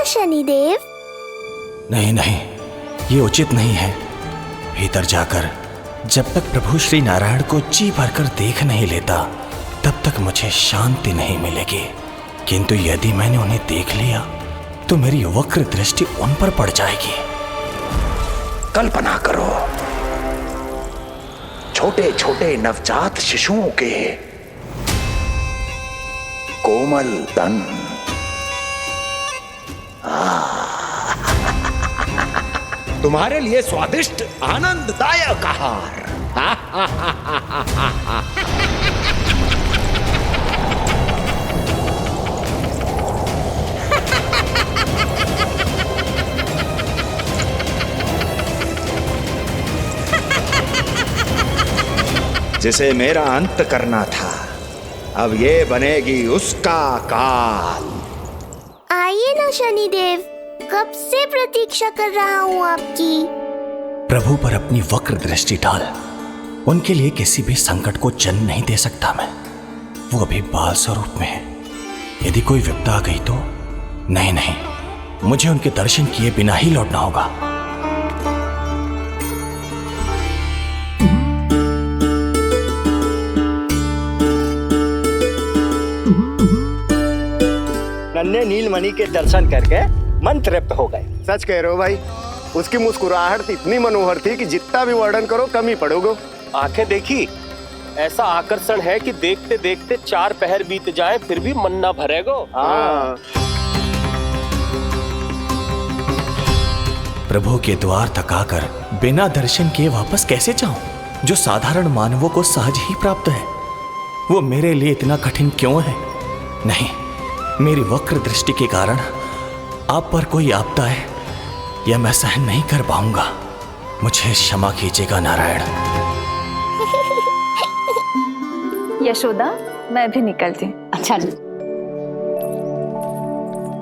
शनिदेव। नहीं नहीं, ये उचित नहीं है। भीतर जाकर जब तक प्रभु श्री नारायण को जी भरकर देख नहीं लेता तब तक मुझे शांति नहीं मिलेगी। किंतु यदि मैंने उन्हें देख लिया तो मेरी वक्र दृष्टि उन पर पड़ जाएगी। कल्पना करो, छोटे छोटे नवजात शिशुओं के कोमल तन, तुम्हारे लिए स्वादिष्ट आनंददायक आहार। जिसे मेरा अंत करना था, अब ये बनेगी उसका काल। आइए ना शनिदेव, कब से प्रतीक्षा कर रहा हूँ आपकी। प्रभु पर अपनी वक्र दृष्टि डाल। उनके लिए किसी भी संकट को जन्म नहीं दे सकता मैं। वो अभी बाल स्वरूप में है। यदि कोई विपदा आ गई तो नहीं नहीं, मुझे उनके दर्शन किए बिना ही लौटना होगा। नन्हे नीलमणि के दर्शन करके मन तृप्त हो गए। सच कह रहे हो भाई, उसकी मुस्कुराहट इतनी मनोहर थी कि जितना भी वर्णन करो कम ही पड़ोगे। आंखें देखी, ऐसा आकर्षण है कि देखते देखते 4 पहर बीत जाए फिर भी मन ना भरेगो। हाँ। प्रभु के द्वार तक आकर बिना दर्शन किए वापस कैसे जाऊं, जो साधारण मानवों को सहज ही प्राप्त है। वो मेरे लिए इतना कठिन क्यों है? नहीं, मेरी वक्र दृष्टि के कारण आप पर कोई आपदा है या मैं सहन नहीं कर पाऊंगा। मुझे क्षमा कीजिएगा नारायण। यशोदा, मैं भी निकलती। अच्छा जी।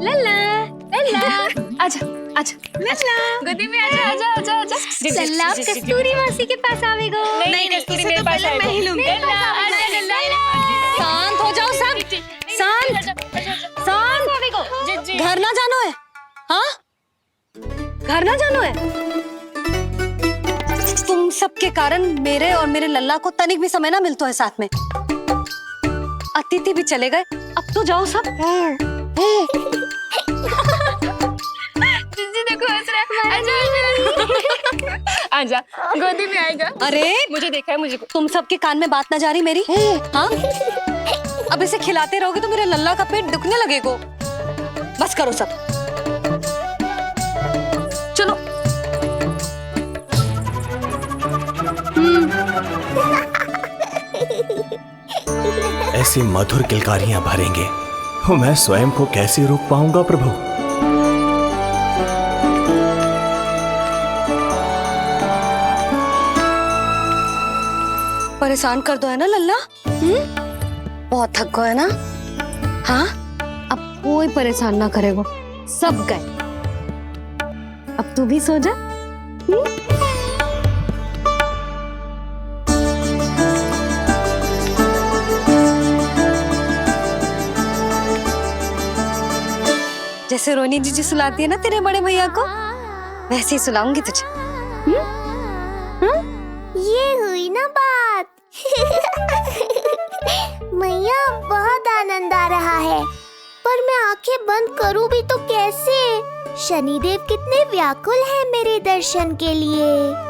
लल्ला, लल्ला, आजा, आजा, लल्ला, गोदी में आजा, आजा, आजा, आजा। लल्ला कस्तूरी मासी के पास आवेगा। नहीं, कस्तूरी मेरे पास आएगा। मैं ही लूंगी। लल्ला, आजा, लल्ला। शांत हो जाओ सब, शांत, शांत। घर ना जानो है? हाँ, घर ना जानो है? तुम सबके कारण मेरे और मेरे लल्ला को तनिक भी समय ना मिलता है साथ में। अतिथि भी चले गए, अब तो जाओ सब। जीजी देखो हंस रहा है। आजा, आजा, गोदी में आएगा। अरे मुझे देखा है, मुझे। तुम सबके कान में बात ना जा रही मेरी? हाँ, अब इसे खिलाते रहोगे तो मेरे लल्ला का पेट दुखने लगेगा। बस करो सब, चलो। ऐसी मधुर किलकारियां भरेंगे तो मैं स्वयं को कैसे रोक पाऊंगा प्रभु? परेशान कर दो है ना लल्ला? बहुत थक गए ना? हाँ, अब कोई परेशान ना करेगा, सब गए। अब तू भी सो जा। जैसे रोनी जीजी सुलाती है ना तेरे बड़े भैया को, वैसे ही सुलाऊंगी तुझे। ये हुई ना बात। मैया, बहुत आनंद आ रहा है, पर मैं आंखें बंद करूं भी तो कैसे? शनिदेव कितने व्याकुल हैं मेरे दर्शन के लिए।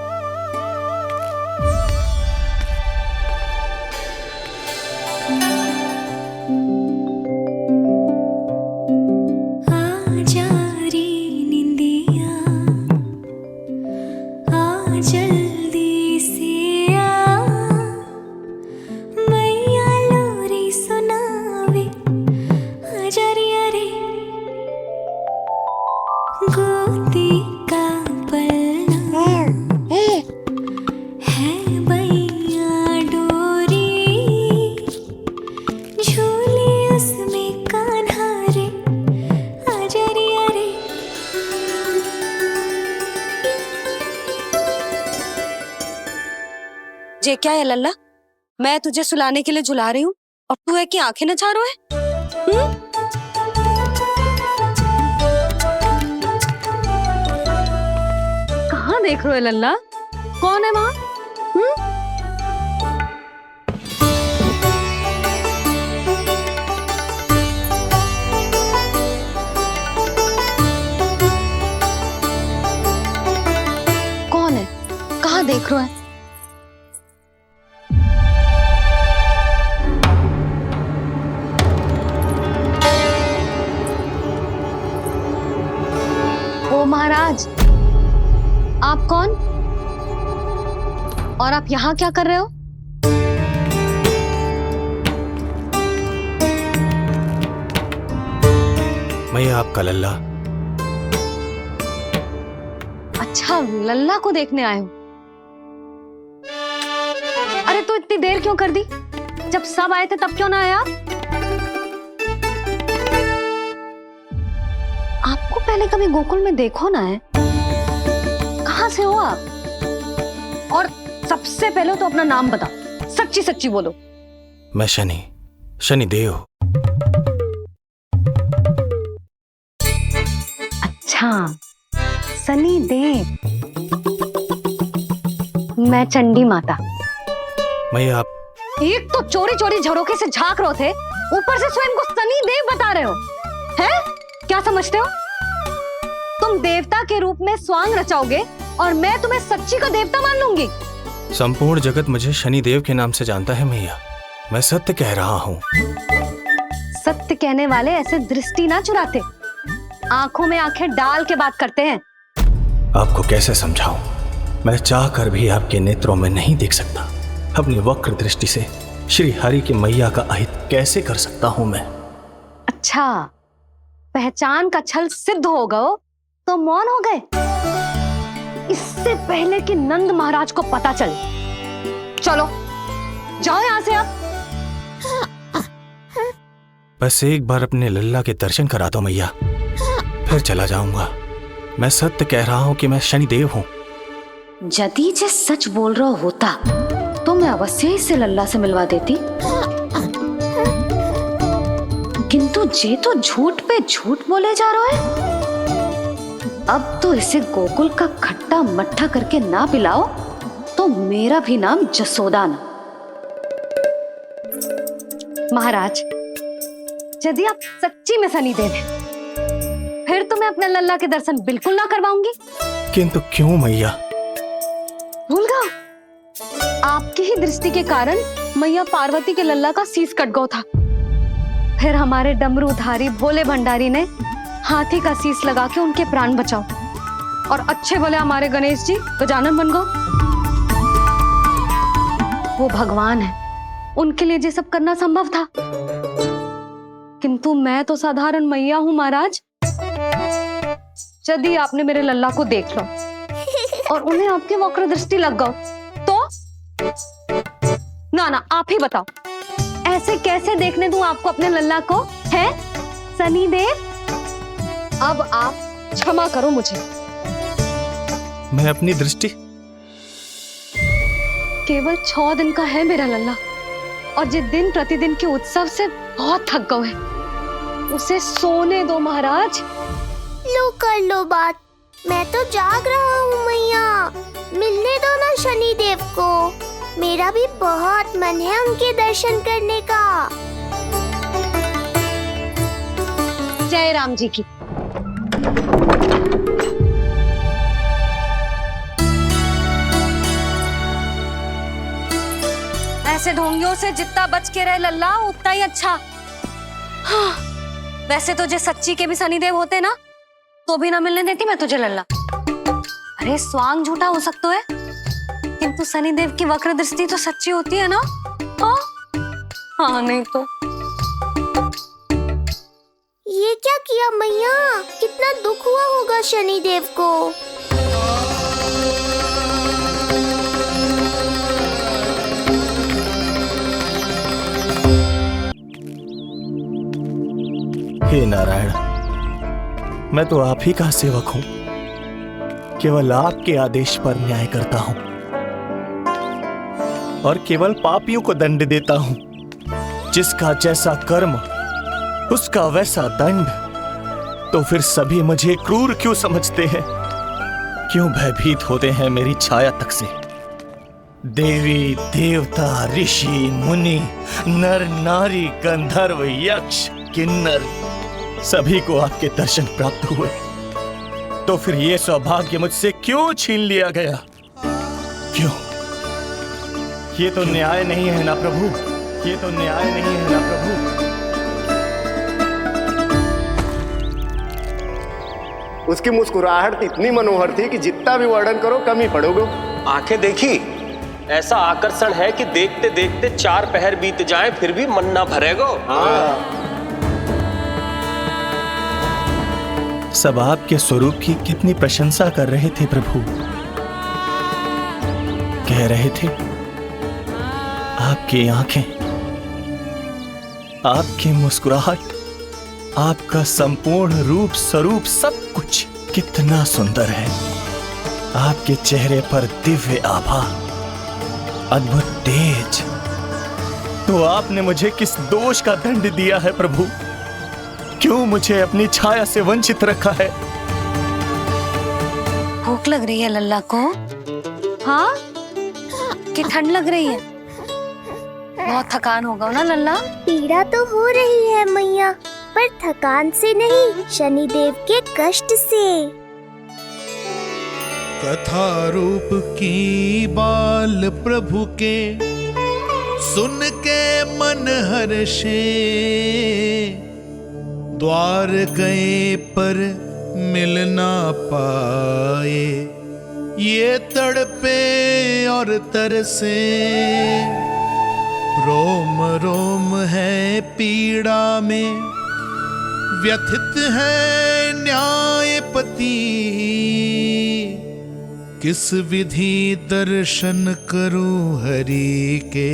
ये क्या है लल्ला? मैं तुझे सुलाने के लिए झुला रही हूँ और तू है कि आंखें नचा रहा है? देख रहे हो लल्ला? कौन है वहां? कौन है? कहाँ देख रहे हो? ओ महाराज, आप कौन और आप यहाँ क्या कर रहे हो? मैं आपका लल्ला। अच्छा, लल्ला को देखने आए हो? अरे तो इतनी देर क्यों कर दी? जब सब आए थे तब क्यों ना आया? आपको पहले कभी गोकुल में देखो ना है? कहाँ से हो आप? और सबसे पहले तो अपना नाम बताओ, सच्ची सच्ची बोलो। मैं शनिदेव। अच्छा, सनी देव। मैं चंडी माता। मैं आप एक तो चोरी चोरी झरोखे से झांक रहे थे, ऊपर से स्वयं को सनी देव बता रहे हो, हैं? क्या समझते हो? तुम देवता के रूप में स्वांग रचाओगे और मैं तुम्हें सच्ची का देवता मान लूंगी? संपूर्ण जगत मुझे शनिदेव के नाम से जानता है मैया। मैं सत्य कह रहा हूँ। सत्य कहने वाले ऐसे दृष्टि ना चुराते, आंखों में आंखें डाल के बात करते हैं। आपको कैसे समझाऊं? मैं चाह कर भी आपके नेत्रों में नहीं देख सकता। अपनी वक्र दृष्टि से श्री हरि की मैया का अहित कैसे कर सकता हूं मैं? अच्छा, पहचान का छल सिद्ध हो गए तो मौन हो गए, इससे पहले कि नंद महाराज को पता चले। चलो जाओ यहां से आप। बस एक बार अपने लल्ला के दर्शन करा दो मैया, फिर चला जाऊंगा। मैं सत्य कह रहा हूं कि मैं शनिदेव हूं। यदि जे सच बोल रहा होता तो मैं अवश्य ही इसे लल्ला से मिलवा देती, किंतु जे तो झूठ पे झूठ बोले जा रहा है। अब तो इसे गोकुल का खट्टा मट्ठा करके ना पिलाओ तो मेरा भी नाम जसोदा ना। महाराज, यदि आप सच्ची में शनिदेव हैं, फिर तो मैं अपने लल्ला के दर्शन बिल्कुल ना करवाऊंगी। किंतु क्यों मैया? भूल गया, आपकी ही दृष्टि के कारण मैया पार्वती के लल्ला का शीश कट गया था। फिर हमारे डमरूधारी भोले भंडारी ने हाथी का शीश लगा के उनके प्राण बचाओ, और अच्छे भले हमारे गणेश जी गजानन बन गए। वो भगवान है, उनके लिए ये सब करना संभव था, किंतु मैं तो साधारण मैया हूं महाराज। यदि आपने मेरे लल्ला को देख लो और उन्हें आपकी वक्र दृष्टि लग गई तो? ना आप ही बताओ, ऐसे कैसे देखने दूं आपको अपने लल्ला को, है शनिदेव? अब आप क्षमा करो मुझे। मैं अपनी दृष्टि केवल 6 दिन का है मेरा लल्ला, और जिस दिन प्रतिदिन के उत्सव से बहुत थक गए हैं, उसे सोने दो महाराज। लो कर लो बात, मैं तो जाग रहा हूँ मैया। मिलने दो ना शनिदेव को, मेरा भी बहुत मन है उनके दर्शन करने का। जय राम जी की। ऐसे ढोंगियों से जितना बच के रहे लल्ला उतना ही अच्छा। हाँ, वैसे तो जो सच्ची के भी शनिदेव होते ना तो भी ना मिलने देती मैं तुझे लल्ला। अरे स्वांग झूठा हो सकता है, किंतु शनिदेव की वक्र दृष्टि तो सच्ची होती है ना? हाँ नहीं तो। ये क्या किया मैया? कितना दुख हुआ होगा शनिदेव को। हे नारायण, मैं तो आप ही का सेवक हूं, केवल आपके आदेश पर न्याय करता हूं और केवल पापियों को दंड देता हूं। जिसका जैसा कर्म उसका वैसा दंड। तो फिर सभी मुझे क्रूर क्यों समझते हैं? क्यों भयभीत होते हैं मेरी छाया तक से? देवी देवता ऋषि मुनि नर नारी गंधर्व यक्ष किन्नर सभी को आपके दर्शन प्राप्त हुए, तो फिर ये सौभाग्य मुझसे क्यों छीन लिया गया? क्यों? ये तो न्याय नहीं है ना प्रभु, ये तो न्याय नहीं है ना प्रभु। उसकी मुस्कुराहट इतनी मनोहर थी कि जितना भी वर्णन करो कम ही पड़ोगे। आंखें देखी, ऐसा आकर्षण है कि देखते देखते 4 पहर बीत जाएं फिर भी मन ना भरेगो। सब आपके स्वरूप की कितनी प्रशंसा कर रहे थे प्रभु। कह रहे थे आपकी आंखें, आपकी मुस्कुराहट, आपका संपूर्ण रूप स्वरूप सब कुछ कितना सुंदर है। आपके चेहरे पर दिव्य आभा, अद्भुत तेज। तो आपने मुझे किस दोष का दंड दिया है प्रभु? क्यों मुझे अपनी छाया से वंचित रखा है? भूख लग रही है लल्ला को? हाँ, कि ठंड लग रही है? बहुत थकान होगा ना लल्ला? पीड़ा तो हो रही है मैया, पर थकान से नहीं, शनिदेव के कष्ट से। कथा रूप की बाल प्रभु के सुन के मन हर्षे, द्वार गए पर मिल ना पाए, ये तड़पे और तरसे, रोम रोम है पीड़ा में, व्यथित है न्यायपति, किस विधि दर्शन करूं हरि के,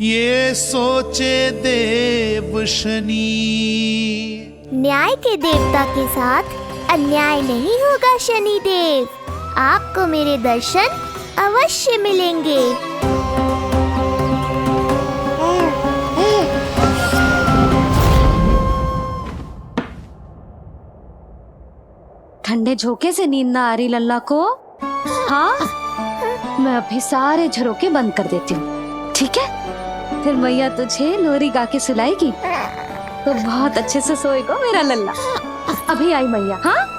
ये सोचे देव शनि। न्याय के देवता के साथ अन्याय नहीं होगा शनिदेव, आपको मेरे दर्शन अवश्य मिलेंगे। ठंडे झोंके से नींद ना आ रही लल्ला को? हाँ, मैं अभी सारे झरोके बंद कर देती हूँ, ठीक है? फिर मैया तुझे लोरी गा के सुलाएगी तो बहुत अच्छे से सोएगा मेरा लल्ला। अभी आई मैया। हाँ,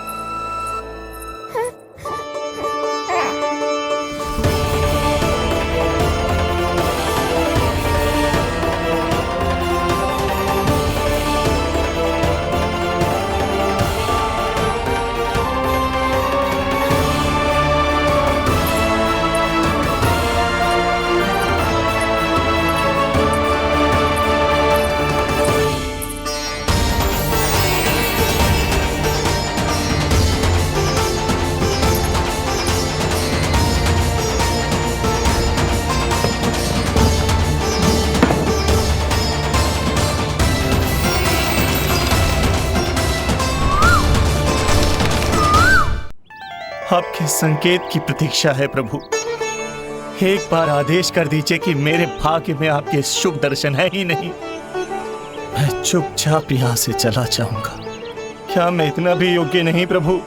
आपके संकेत की प्रतीक्षा है प्रभु। एक बार आदेश कर दीजिए कि मेरे भाग्य में आपके शुभ दर्शन है ही नहीं, मैं चुपचाप यहां से चला जाऊंगा। क्या मैं इतना भी योग्य नहीं प्रभु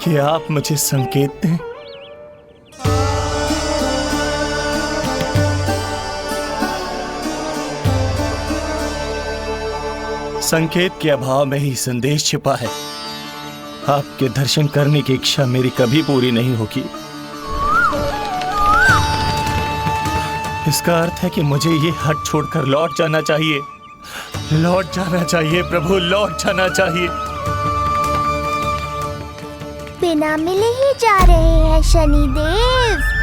कि आप मुझे संकेत दें? संकेत के अभाव में ही संदेश छिपा है। आपके दर्शन करने की इच्छा मेरी कभी पूरी नहीं होगी। इसका अर्थ है कि मुझे ये हट छोड़कर लौट जाना चाहिए, लौट जाना चाहिए प्रभु, लौट जाना चाहिए। बिना मिले ही जा रहे हैं शनिदेव।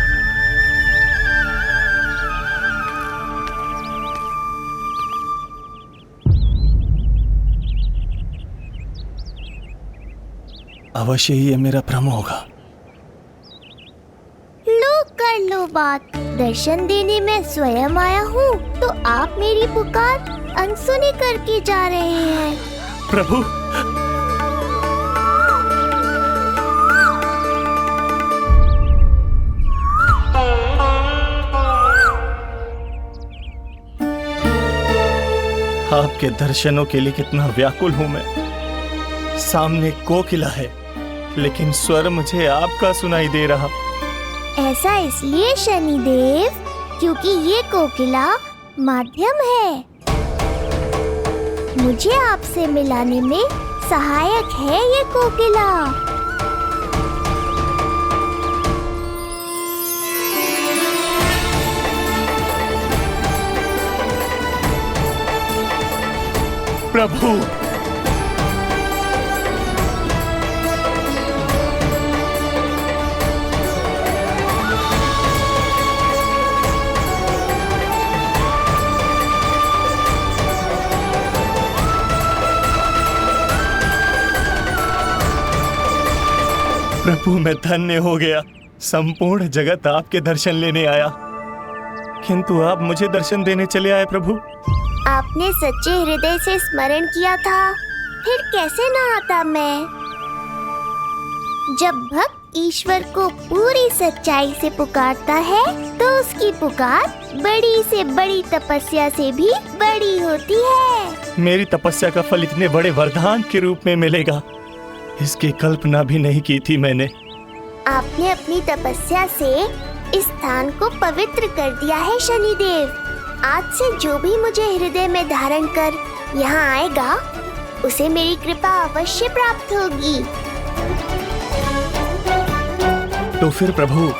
अवश्य ही ये मेरा भ्रम होगा। लो कर लो बात, दर्शन देने मैं स्वयं आया हूँ तो आप मेरी पुकार अनसुनी करके जा रहे हैं। प्रभु, आपके दर्शनों के लिए कितना व्याकुल हूं मैं। सामने कोकिला है, लेकिन स्वर मुझे आपका सुनाई दे रहा। ऐसा इसलिए शनिदेव क्योंकि ये कोकिला माध्यम है, मुझे आपसे मिलाने में सहायक है ये कोकिला। प्रभु, प्रभु मैं धन्य हो गया। संपूर्ण जगत आपके दर्शन लेने आया, किंतु आप मुझे दर्शन देने चले आए प्रभु। आपने सच्चे हृदय से स्मरण किया था, फिर कैसे ना आता मैं। जब भक्त ईश्वर को पूरी सच्चाई से पुकारता है तो उसकी पुकार बड़ी से बड़ी तपस्या से भी बड़ी होती है। मेरी तपस्या का फल इतने बड़े वरदान के रूप में मिलेगा, इसकी कल्पना भी नहीं की थी मैंने। आपने अपनी तपस्या से इस स्थान को पवित्र कर दिया है शनिदेव। आज से जो भी मुझे हृदय में धारण कर यहाँ आएगा, उसे मेरी कृपा अवश्य प्राप्त होगी। तो फिर प्रभु,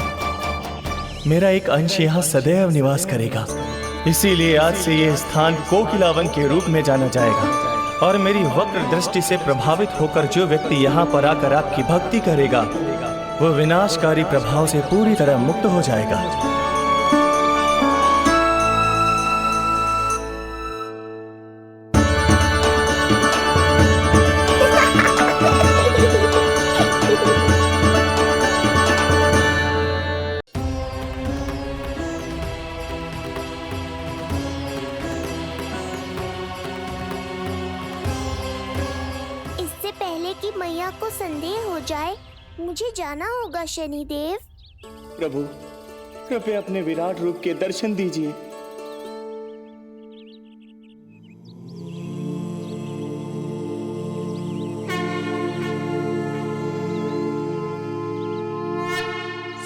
मेरा एक अंश यहाँ सदैव निवास करेगा, इसीलिए आज से ये स्थान कोकिलावन के रूप में जाना जाएगा। और मेरी वक्र दृष्टि से प्रभावित होकर जो व्यक्ति यहाँ पर आकर आपकी भक्ति करेगा, वो विनाशकारी प्रभाव से पूरी तरह मुक्त हो जाएगा। कि मैया को संदेह हो जाए, मुझे जाना होगा शनिदेव। प्रभु, कृपया अपने विराट रूप के दर्शन दीजिए।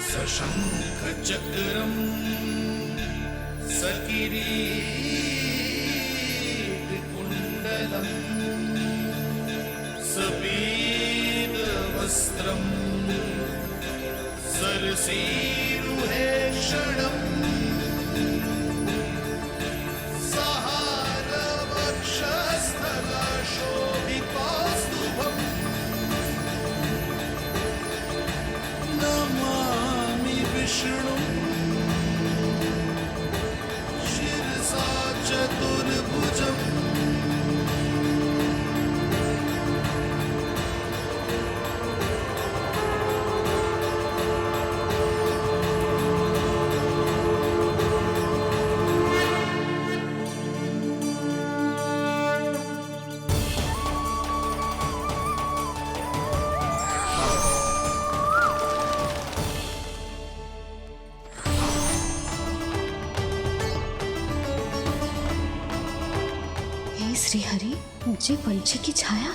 सशंख चक्रम सकिरीट कुंडलम सपीत वस्त्रम सरसीरुहेक्षणम सहार वक्षस्थला शोभितोस्तुभम् नमामि विष्णुं शिरसा चतुर्भुजम्। श्री हरि, मुझे पंछी की छाया।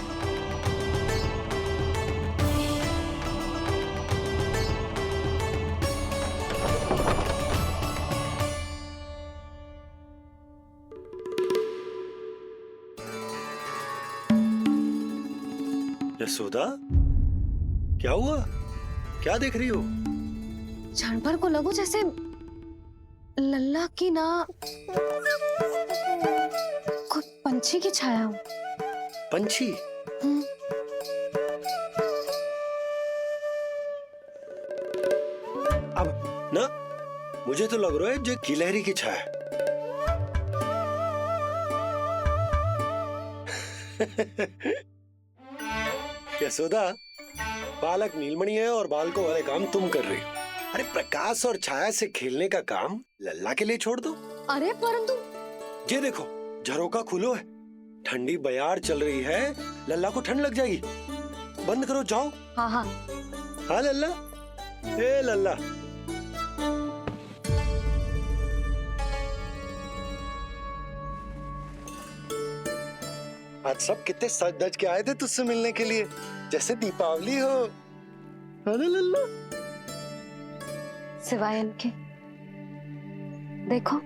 यशोदा, क्या हुआ? क्या देख रही हो? जानवर को लगो जैसे लल्ला की ना पंछी की छाया हो। पंछी? अब ना मुझे तो लग रहा है जो गिलहरी की छाया। यशोदा, बालक नीलमणि है और बालकों वाले काम तुम कर रही हो। अरे प्रकाश और छाया से खेलने का काम लल्ला के लिए छोड़ दो। अरे परंतु ये देखो, झरोका खुलो है, ठंडी बयार चल रही है, लल्ला को ठंड लग जाएगी। बंद करो, जाओ। हाँ हाँ हाँ लल्ला, ए लल्ला। आज सब कितने सज धज के आए थे तुझसे मिलने के लिए, जैसे दीपावली हो। है ना लल्ला? सिवाय इनके देखो,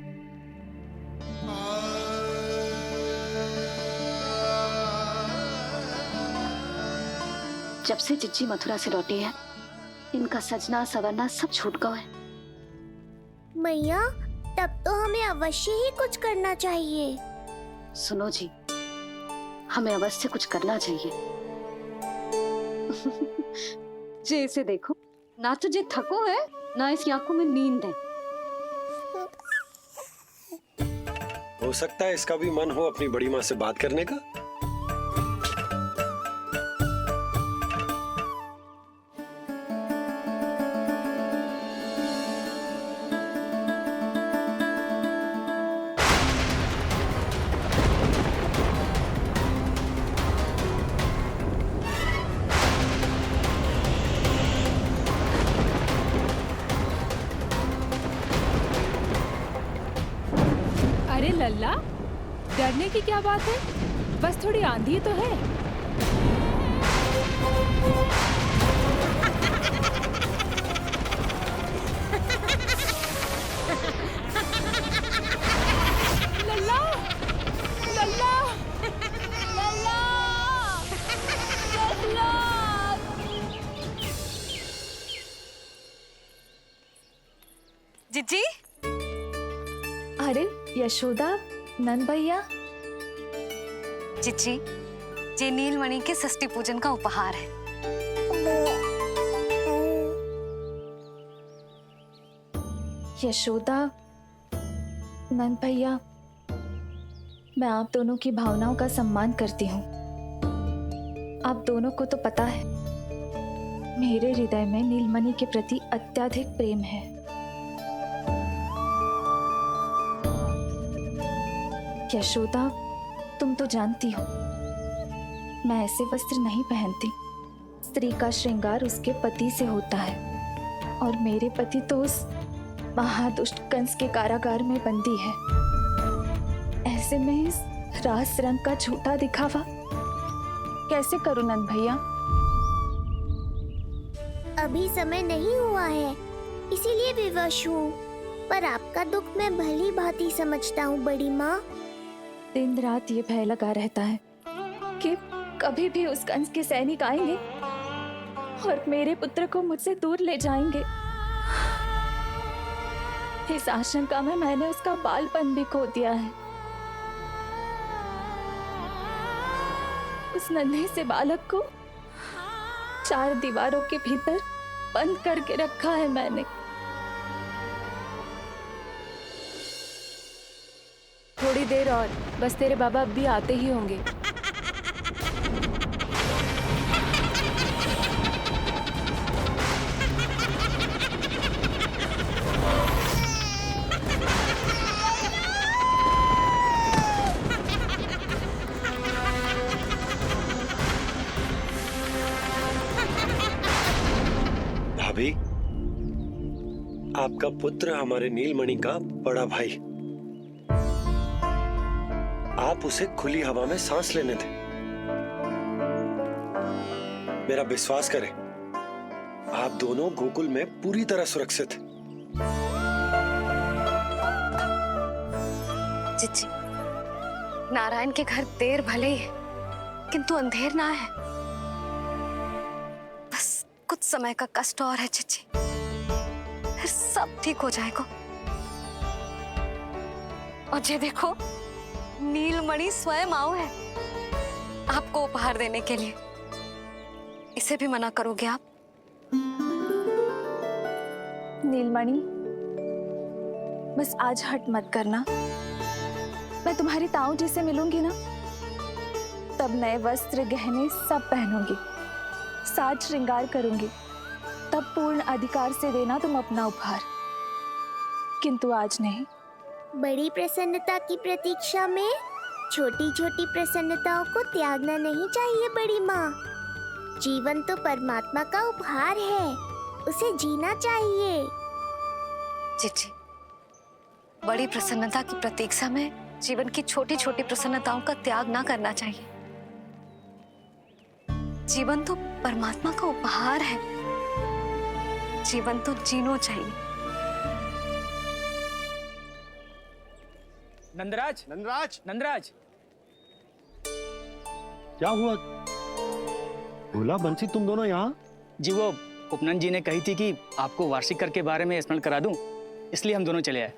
जब से चिच्ची मथुरा से लौटी है, इनका सजना सवरना सब छूट गया है। मैया, तब तो हमें अवश्य ही कुछ करना चाहिए। सुनो जी, हमें अवश्य कुछ करना चाहिए। जे इसे देखो, ना तो जे थको है, ना इसकी आंखों में नींद है। हो सकता है इसका भी मन हो अपनी बड़ी माँ से बात करने का। अरे लल्ला, डरने की क्या बात है? बस थोड़ी आंधी तो है। लल्ला, लल्ला, लल्ला, लल्ला। जिज्जी, अरे यशोदा, नंद भैया। चिच्ची, ये नीलमणि के षष्ठी पूजन का उपहार है। यशोदा, नंद भैया, मैं आप दोनों की भावनाओं का सम्मान करती हूँ। आप दोनों को तो पता है, मेरे हृदय में नीलमणि के प्रति अत्यधिक प्रेम है। यशोदा, तुम तो जानती हो, मैं ऐसे वस्त्र नहीं पहनती। स्त्री का श्रृंगार उसके पति से होता है, और मेरे पति तो उस महादुष्ट कंस के कारागार में बंदी है। ऐसे में इस रास रंग का झूठा दिखावा कैसे करूं नंद भैया? अभी समय नहीं हुआ है, इसीलिए विवश हूँ। पर आपका दुख मैं भली भांति समझता हूँ बड़ी माँ। दिन रात ये भय लगा रहता है कि कभी भी उस कंस के सैनिक आएंगे और मेरे पुत्र को मुझसे दूर ले जाएंगे। इस आशंका में मैंने उसका बालपन भी खो दिया है। उस नन्हे से बालक को 4 दीवारों के भीतर बंद करके रखा है मैंने। थोड़ी देर और, बस तेरे बाबा अब भी आते ही होंगे। भाभी, आपका पुत्र हमारे नीलमणि का बड़ा भाई। आप उसे खुली हवा में सांस लेने दें। मेरा विश्वास करें, आप दोनों गोकुल में पूरी तरह सुरक्षित हैं। चिच्ची, नारायण के घर देर भले ही है, किंतु अंधेर ना है। बस कुछ समय का कष्ट और है चिच्ची, फिर सब ठीक हो जाएगा। और ये देखो, नीलमणि स्वयं आओ है आपको उपहार देने के लिए। इसे भी मना करोगे आप? नीलमणि, बस आज हट मत करना। मैं तुम्हारी ताऊ जी से मिलूंगी ना, तब नए वस्त्र गहने सब पहनूंगी, साज श्रृंगार करूंगी। तब पूर्ण अधिकार से देना तुम अपना उपहार, किंतु आज नहीं। बड़ी प्रसन्नता की प्रतीक्षा में छोटी छोटी प्रसन्नताओं को त्यागना नहीं चाहिए बड़ी माँ। जीवन तो परमात्मा का उपहार है, उसे जीना चाहिए। चिच्ची, बड़ी प्रसन्नता की प्रतीक्षा में जीवन की छोटी छोटी प्रसन्नताओं का त्याग ना करना चाहिए। जीवन तो परमात्मा का उपहार है, जीवन तो जीनो चाहिए। नंदराज, नंदराज, नंदराज, क्या हुआ? भोला बंसी, तुम दोनों यहाँ? जी वो उपनंद जी ने कही थी कि आपको वार्षिक कर के बारे में स्मरण करा दूं, इसलिए हम दोनों चले आए।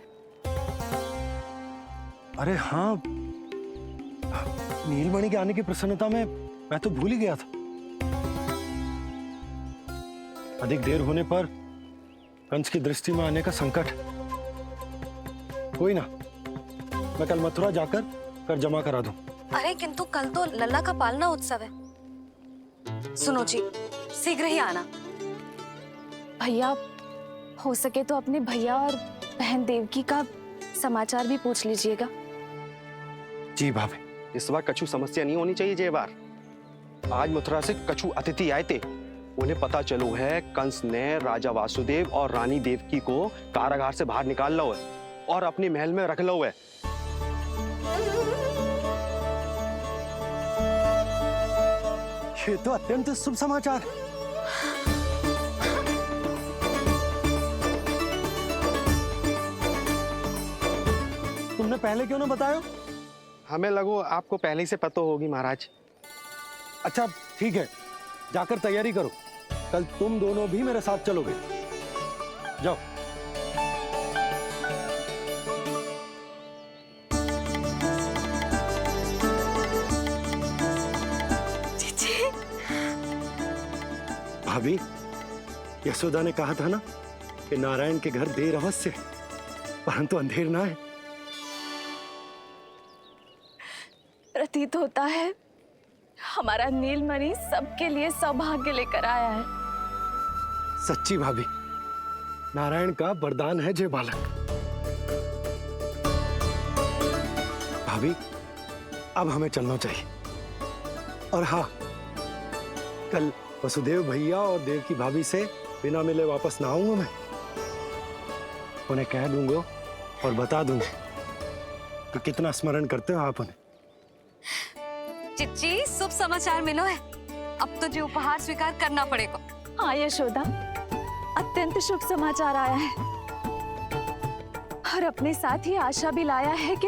अरे हाँ, नीलमणि के आने की प्रसन्नता में मैं तो भूल ही गया था। अधिक देर होने पर कंस की दृष्टि में आने का संकट। कोई ना, मैं कल मथुरा जाकर कर जमा करा दूं। अरे किंतु कल तो लल्ला का पालना उत्सव है। सुनो जी, शीघ्र ही आना। भैया, हो सके तो अपने भैया और बहन देवकी का समाचार भी पूछ लीजिएगा। जी भाभी। इस बार कछु समस्या नहीं होनी चाहिए। ये बार आज मथुरा से कछु अतिथि आए थे। उन्हें पता चलो है कंस ने राजा वासुदेव और रानी देवकी को कारागार से बाहर निकाल लो है और अपने महल में रख लो है। ये तो अत्यंत शुभ समाचार। तुमने पहले क्यों ना बताया? हमें लगो आपको पहले से पता होगी महाराज। अच्छा ठीक है, जाकर तैयारी करो। कल तुम दोनों भी मेरे साथ चलोगे। जाओ। भाभी, यशोदा ने कहा था ना कि नारायण के घर देर अवश्य है, परंतु अंधेर ना है। प्रतीत होता है हमारा नीलमणि सबके लिए सौभाग्य लेकर आया है। सच्ची भाभी, नारायण का वरदान है जय बालक। भाभी, अब हमें चलना चाहिए। और हाँ, कल वसुदेव भैया और देवकी भाभी से बिना मिले वापस ना आऊंगा मैं। उन्हें कह दूंगा और बता दूंगा कि कितना स्मरण करते हो आप उन्हें। चिच्ची, शुभ समाचार मिलो है। अब तो जो उपहार स्वीकार करना पड़ेगा। हाँ यशोदा, अत्यंत शुभ समाचार आया है और अपने साथ ही आशा भी लाया है कि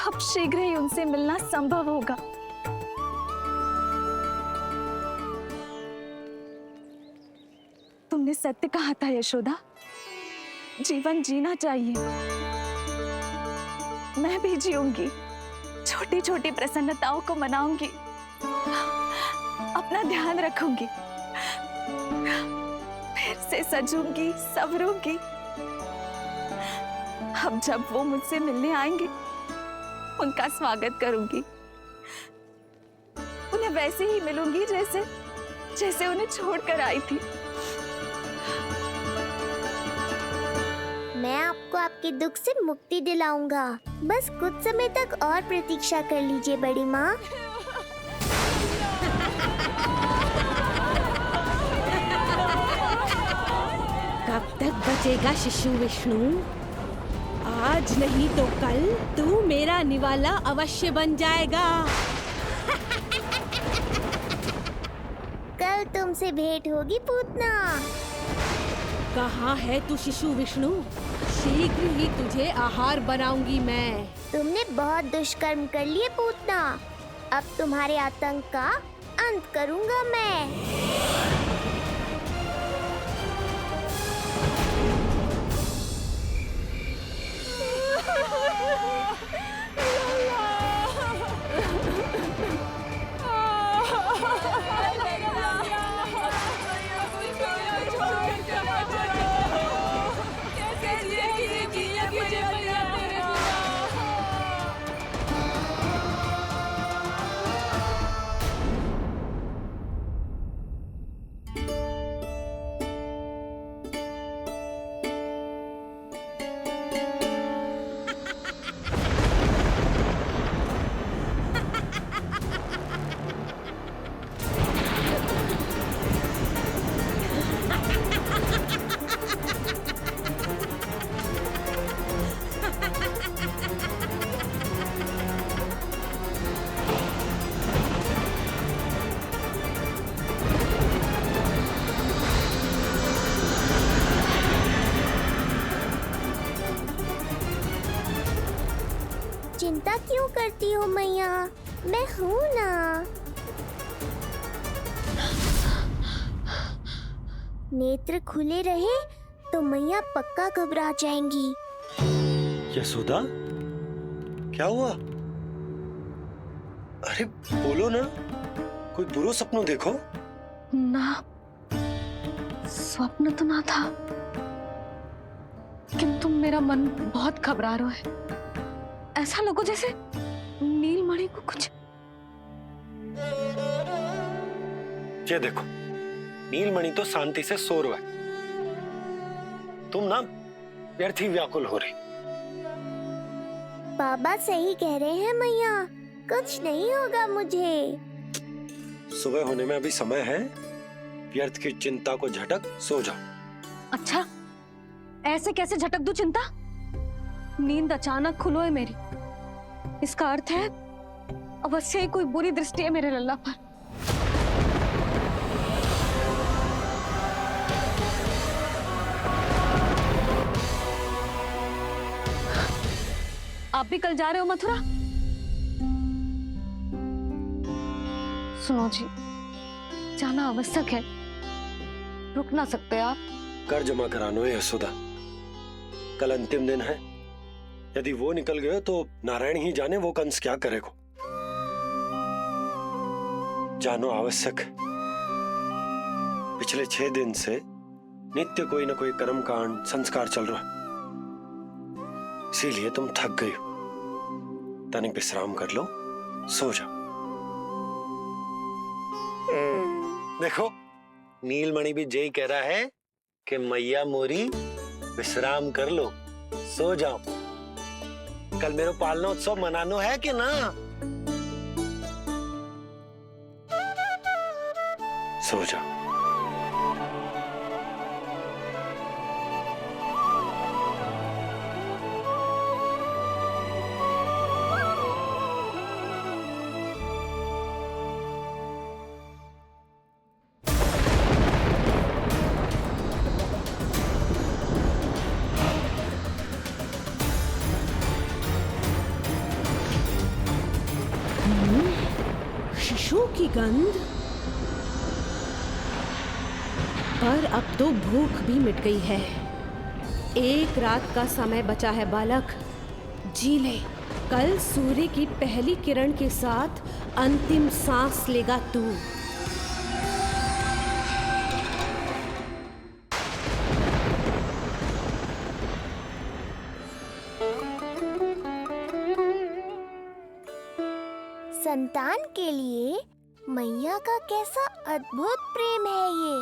अब शीघ्र ही उनसे मिलना संभव होगा। तुमने सत्य कहा था यशोदा, जीवन जीना चाहिए। मैं भी जीऊंगी, छोटी छोटी प्रसन्नताओं को मनाऊंगी, अपना ध्यान रखूंगी, फिर से सजूंगी, संवरूंगी। अब जब वो मुझसे मिलने आएंगे, उनका स्वागत करूंगी। उन्हें वैसे ही मिलूंगी जैसे जैसे उन्हें छोड़कर आई थी। मैं आपको आपके दुख से मुक्ति दिलाऊंगा। बस कुछ समय तक और प्रतीक्षा कर लीजिए बड़ी माँ। कब तक बचेगा शिशु विष्णु? आज नहीं तो कल तू मेरा निवाला अवश्य बन जाएगा। कल तुमसे भेंट होगी पूतना। कहाँ है तू शिशु विष्णु? शीघ्र ही तुझे आहार बनाऊंगी मैं। तुमने बहुत दुष्कर्म कर लिए पूतना। अब तुम्हारे आतंक का अंत करूंगा मैं। करती हो मैया, मैं हूँ ना। नेत्र खुले रहे तो मैया पक्का घबरा जाएंगी। यशोदा, क्या हुआ? अरे बोलो ना, कोई बुरा सपना देखो। ना, स्वप्न तो ना था, किंतु मेरा मन बहुत घबरा रहा है। ऐसा लगो जैसे नीलमणि को कुछ। ये देखो, नीलमणि तो शांति से सो रहा है, तुम ना व्यर्थ ही व्याकुल हो रही। बाबा सही कह रहे हैं मैया, कुछ नहीं होगा मुझे। सुबह होने में अभी समय है, व्यर्थ की चिंता को झटक सो जाओ। अच्छा, ऐसे कैसे झटक दूं चिंता? नींद अचानक खुलो है मेरी, इसका अर्थ है अवश्य ही कोई बुरी दृष्टि है मेरे लल्ला पर। आप भी कल जा रहे हो मथुरा? सुनो जी, जाना आवश्यक है, रुक ना सकते आप? कर जमा करानो है यशोदा, कल अंतिम दिन है। यदि वो निकल गए तो नारायण ही जाने वो कंस क्या करेगा। जानो आवश्यक। पिछले 6 दिन से नित्य कोई ना कोई कर्म कांड संस्कार चल रहा है, इसीलिए तुम थक गई हो। तनिक विश्राम कर लो, सो जाओ। देखो, नीलमणि भी जय कह रहा है कि मैया मोरी विश्राम कर लो, सो जाओ। कल मेरा पालना उत्सव मनानो है कि ना? सो जाओ। शिशु की गंध, पर अब तो भूख भी मिट गई है। एक रात का समय बचा है बालक, जी ले। कल सूर्य की पहली किरण के साथ अंतिम सांस लेगा तू। संतान के लिए मैया का कैसा अद्भुत प्रेम है ये।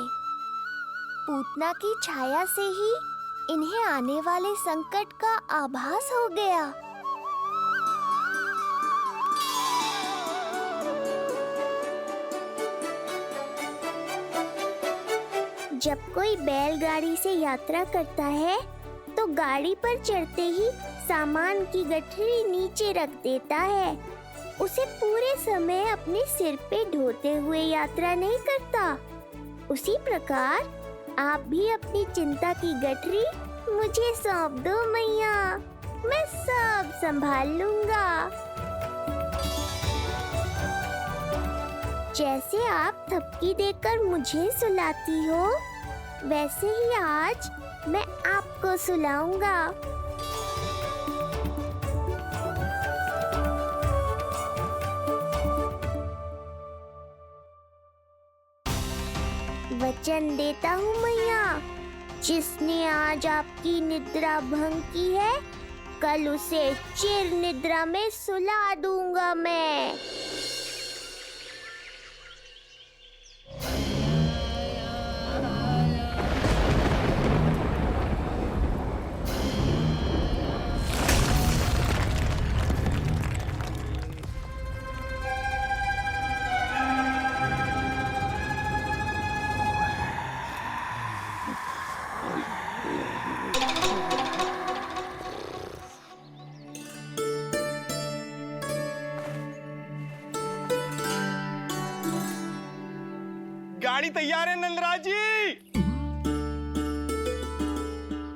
पूतना की छाया से ही इन्हें आने वाले संकट का आभास हो गया। जब कोई बैलगाड़ी से यात्रा करता है तो गाड़ी पर चढ़ते ही सामान की गठरी नीचे रख देता है, उसे पूरे समय अपने सिर पे ढोते हुए यात्रा नहीं करता। उसी प्रकार आप भी अपनी चिंता की गठरी मुझे सौंप दो मैया, मैं सब संभाल लूंगा। जैसे आप थपकी देकर मुझे सुलाती हो, वैसे ही आज मैं आपको सुलाऊंगा। वचन देता हूँ मैया, जिसने आज आपकी निद्रा भंग की है, कल उसे चिर निद्रा में सुला दूंगा मैं। गाड़ी तैयार है नंदराज जी।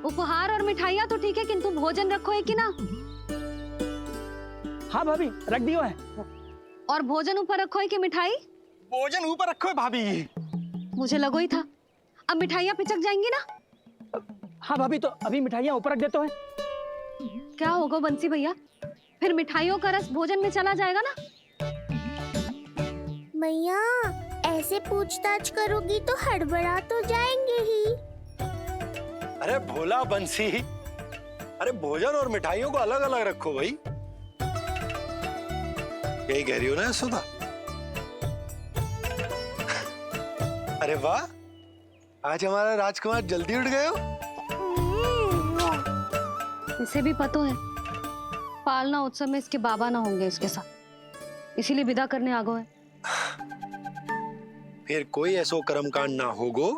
उपहार और मिठाइयाँ तो ठीक है, किंतु भोजन रखो है कि ना? हाँ भाभी, रख दियो है। और भोजन ऊपर रखो है कि मिठाई? भोजन ऊपर रखो है भाभी। मुझे लगो ही था, अब मिठाइयाँ पिचक जाएंगी ना। हाँ भाभी, तो अभी मिठाइयाँ ऊपर रख देते हैं। क्या होगा बंसी भैया, फिर मिठाइयों का रस भोजन में चला जाएगा ना। मैया ऐसे पूछताछ करोगी तो हड़बड़ा तो जाएंगे ही। अरे भोला बंसी, अरे भोजन और मिठाइयों को अलग अलग रखो भाई। यही कह रही हो ना यशोदा? अरे वाह, आज हमारा राजकुमार जल्दी उठ गए हो। इसे भी पता है पालना उत्सव में इसके बाबा ना होंगे इसके साथ, इसीलिए विदा करने आ गए। फिर कोई ऐसो कर्म कांड ना होगो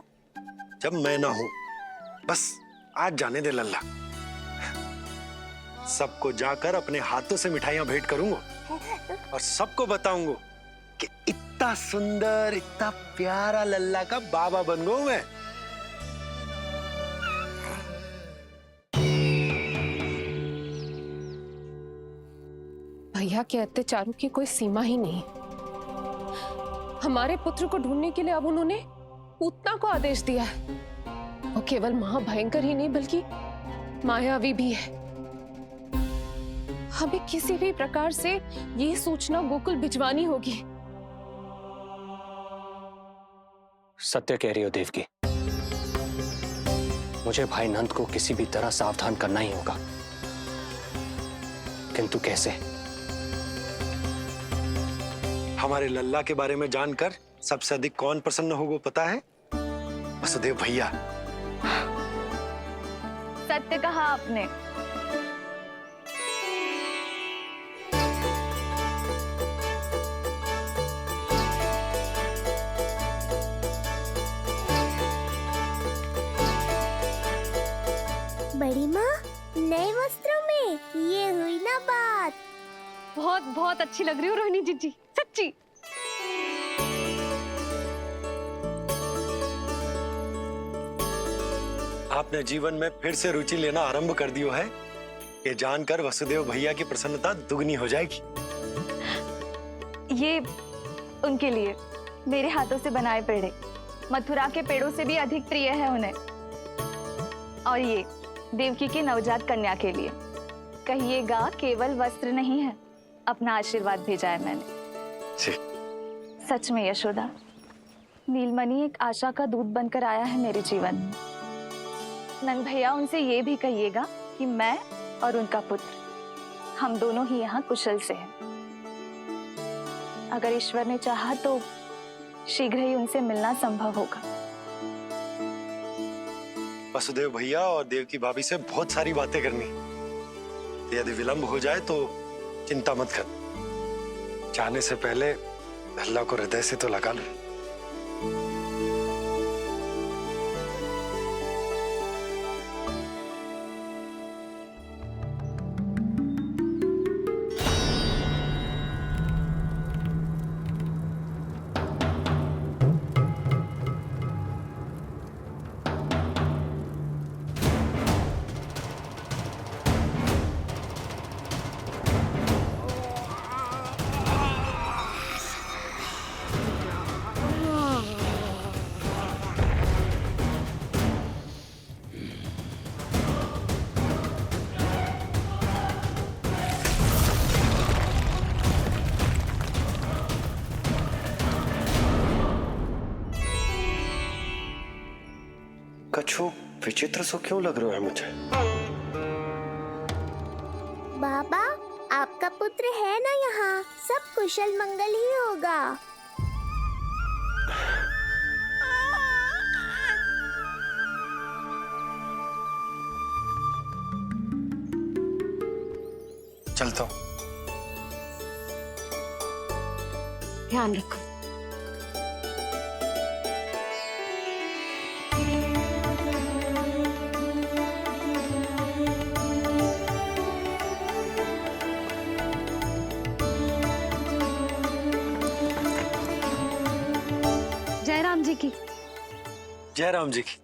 जब मैं ना हूं। बस आज जाने दे लल्ला, सबको जाकर अपने हाथों से मिठाइयां भेंट करूंगा और सबको बताऊंगा कि इतना सुंदर, इतना प्यारा लल्ला का बाबा बन गया मैं। भैया के अत्याचारों की कोई सीमा ही नहीं। हमारे पुत्र को ढूंढने के लिए अब उन्होंने पूतना को आदेश दिया है। वो केवल महाभयंकर ही नहीं बल्कि मायावी भी है। हमें किसी भी प्रकार से ये सूचना गोकुल भिजवानी होगी। सत्य कह रही हो देवकी, मुझे भाई नंद को किसी भी तरह सावधान करना ही होगा, किंतु कैसे? हमारे लल्ला के बारे में जानकर सबसे अधिक कौन प्रसन्न होगा पता है? वसुदेव भैया। सत्य कहा आपने। बड़ी माँ, नए वस्त्रों में ये हुई ना बात। बहुत बहुत अच्छी लग रही हो रोहिणी जीजी, सच्ची। आपने जीवन में फिर से रुचि लेना आरंभ कर दियो है, ये जानकर वसुदेव भैया की प्रसन्नता दुगनी हो जाएगी। ये उनके लिए मेरे हाथों से बनाए पेड़े मथुरा के पेड़ों से भी अधिक प्रिय है उन्हें। और ये देवकी की नवजात कन्या के लिए कहिएगा केवल वस्त्र नहीं है, अपना आशीर्वाद भेजा है मैंने। सच में यशोदा, नीलमणि एक आशा का दूत बनकर आया है मेरे जीवन में। नंद भैया उनसे ये भी कहिएगा कि मैं और उनका पुत्र हम दोनों ही यहाँ कुशल से हैं। अगर ईश्वर ने चाहा तो शीघ्र ही उनसे मिलना संभव होगा। वसुदेव भैया और देवकी भाभी से बहुत सारी बातें करनी, यदि विलंब हो जाए तो चिंता मत कर। जाने से पहले अल्लाह को हृदय से तो लगा लो। कछु विचित्र सो क्यों लग रहा है मुझे? बाबा, आपका पुत्र है ना यहाँ, सब कुशल मंगल ही होगा। चलता हूँ। ध्यान रखो। जय राम जी की। जय राम जी की।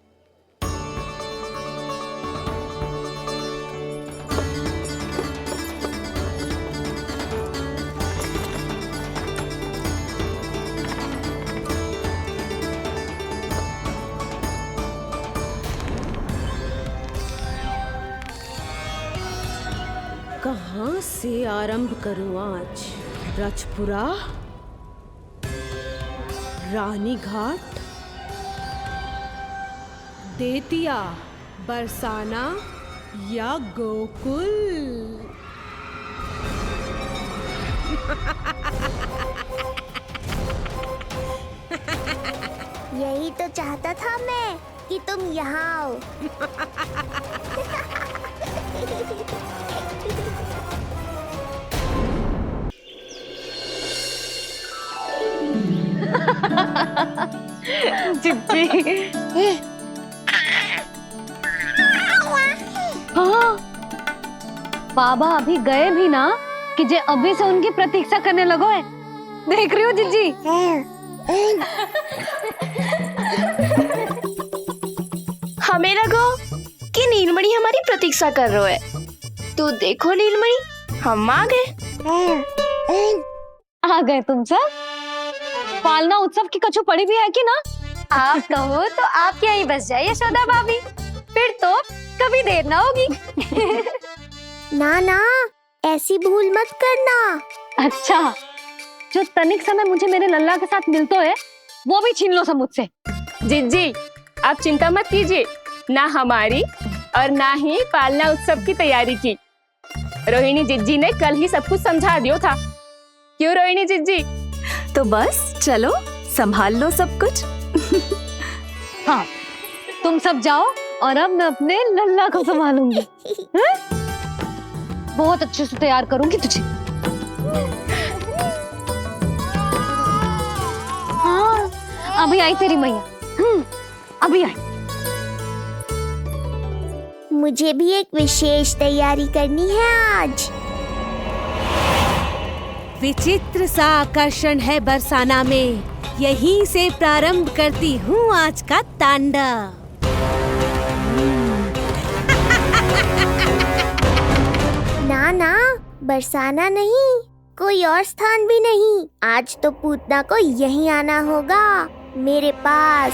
कहाँ से आरंभ करूं आज? ब्रजपुरा, रानी घाट, देतिया, बरसाना या गोकुल? यही तो चाहता था मैं कि तुम यहाँ आओ। जिज्जी। हाँ, बाबा अभी गए भी ना कि जे अभी से उनकी प्रतीक्षा करने लगो है। देख रही हो जिज्जी? हमें लगो कि नीलमणि हमारी प्रतीक्षा कर रहे है। तो देखो नीलमणि, हम आ गए। आ गए तुम सब? पालना उत्सव की कछु पड़ी भी है कि ना? आप कहो तो आप यहीं बस जाइए यशोदा भाभी, फिर तो कभी देर ना होगी। ना ना, ऐसी भूल मत करना। अच्छा, जो तनिक समय मुझे मेरे लल्ला के साथ मिलते है वो भी छीन लो सब मुझसे। जिज्जी, आप चिंता मत कीजिए, ना हमारी और ना ही पालना उत्सव की तैयारी की। रोहिणी जिज्जी ने कल ही सब कुछ समझा दिया था। क्यों रोहिणी जिज्जी? तो बस चलो संभाल लो सब कुछ। हाँ, तुम सब जाओ और अब मैं अपने लल्ला को संभालूंगी। बहुत अच्छे से तैयार करूंगी तुझे। हाँ, अभी आई तेरी मैया। अभी आई। मुझे भी एक विशेष तैयारी करनी है आज। विचित्र सा आकर्षण है बरसाना में, यहीं से प्रारंभ करती हूँ आज का तांडव। ना ना, बरसाना नहीं, कोई और स्थान भी नहीं। आज तो पूतना को यहीं आना होगा, मेरे पास।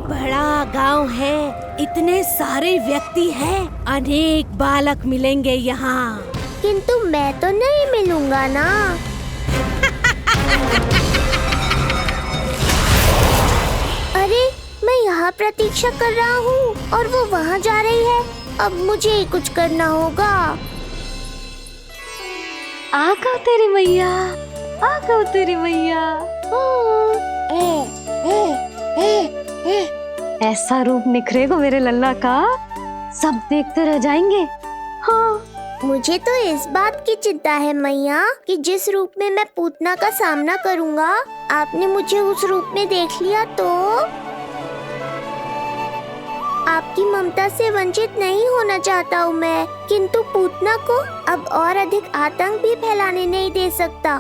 बड़ा गांव है, इतने सारे व्यक्ति हैं, अनेक बालक मिलेंगे यहाँ। किंतु मैं तो नहीं मिलूंगा ना। अरे, मैं यहाँ प्रतीक्षा कर रहा हूँ और वो वहाँ जा रही है। अब मुझे ही कुछ करना होगा। आ गओ तेरी मैया, आ गओ तेरी मैया। ऐसा रूप निखरेगा मेरे लल्ला का, सब देखते रह जाएंगे। हाँ, मुझे तो इस बात की चिंता है मैया कि जिस रूप में मैं पूतना का सामना करूँगा, आपने मुझे उस रूप में देख लिया तो आपकी ममता से वंचित नहीं होना चाहता हूँ मैं, किंतु पूतना को अब और अधिक आतंक भी फैलाने नहीं दे सकता।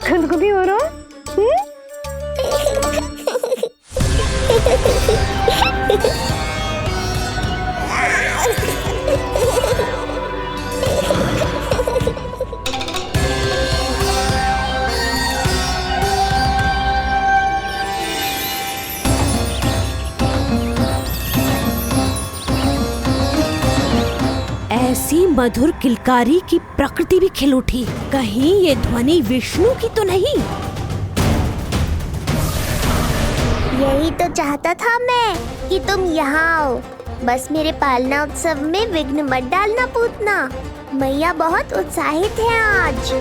खुदकुदी हो रहा है? ऐसी मधुर किलकारी की प्रकृति भी खिल उठी। कहीं ये ध्वनि विष्णु की तो नहीं? यही तो चाहता था मैं कि तुम यहाँ आओ। बस मेरे पालना उत्सव में विघ्न मत डालना पूतना। मैया बहुत उत्साहित है आज।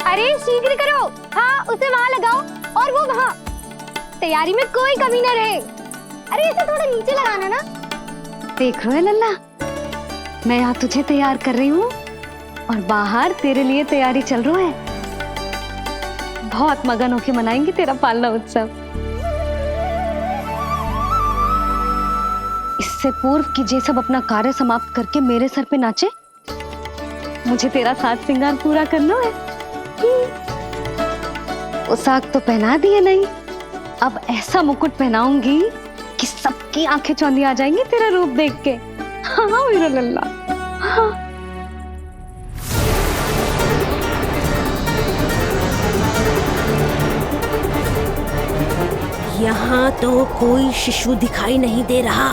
अरे शीघ्र करो, हाँ उसे वहाँ लगाओ और वो वहाँ। तैयारी में कोई कमी न रहे। अरे इसे थोड़ा नीचे लगाना ना। देख रहे हो लल्ला, मैं यहाँ तुझे तैयार कर रही हूँ और बाहर तेरे लिए तैयारी चल रहा है। बहुत मगन होके मनाएंगे तेरा पालना उत्सव। इससे पूर्व कि जे सब अपना कार्य समाप्त करके मेरे सर पे नाचे, मुझे तेरा साज श्रृंगार पूरा करना है। पोशाक तो पहना दिए नहीं, अब ऐसा मुकुट पहनाऊंगी कि सबकी आंखें चौंधी आ जाएंगी तेरा रूप देख के। हाँ मेरा लल्ला, हाँ। यहाँ तो कोई शिशु दिखाई नहीं दे रहा।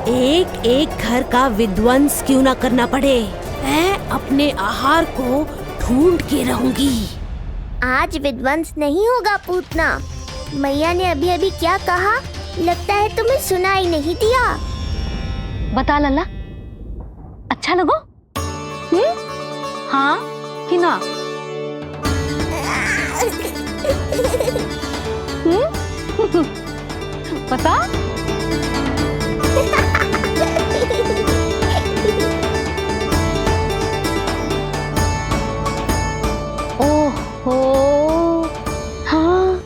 एक एक घर का विध्वंस क्यों ना करना पड़े, मैं अपने आहार को ढूंढ के रहूंगी। आज विध्वंस नहीं होगा पूतना। मैया ने अभी अभी क्या कहा, लगता है तुम्हें सुनाई नहीं दिया। बता लल्ला, अच्छा लगो? हाँ कि ना? बता। ओहो, हाँ।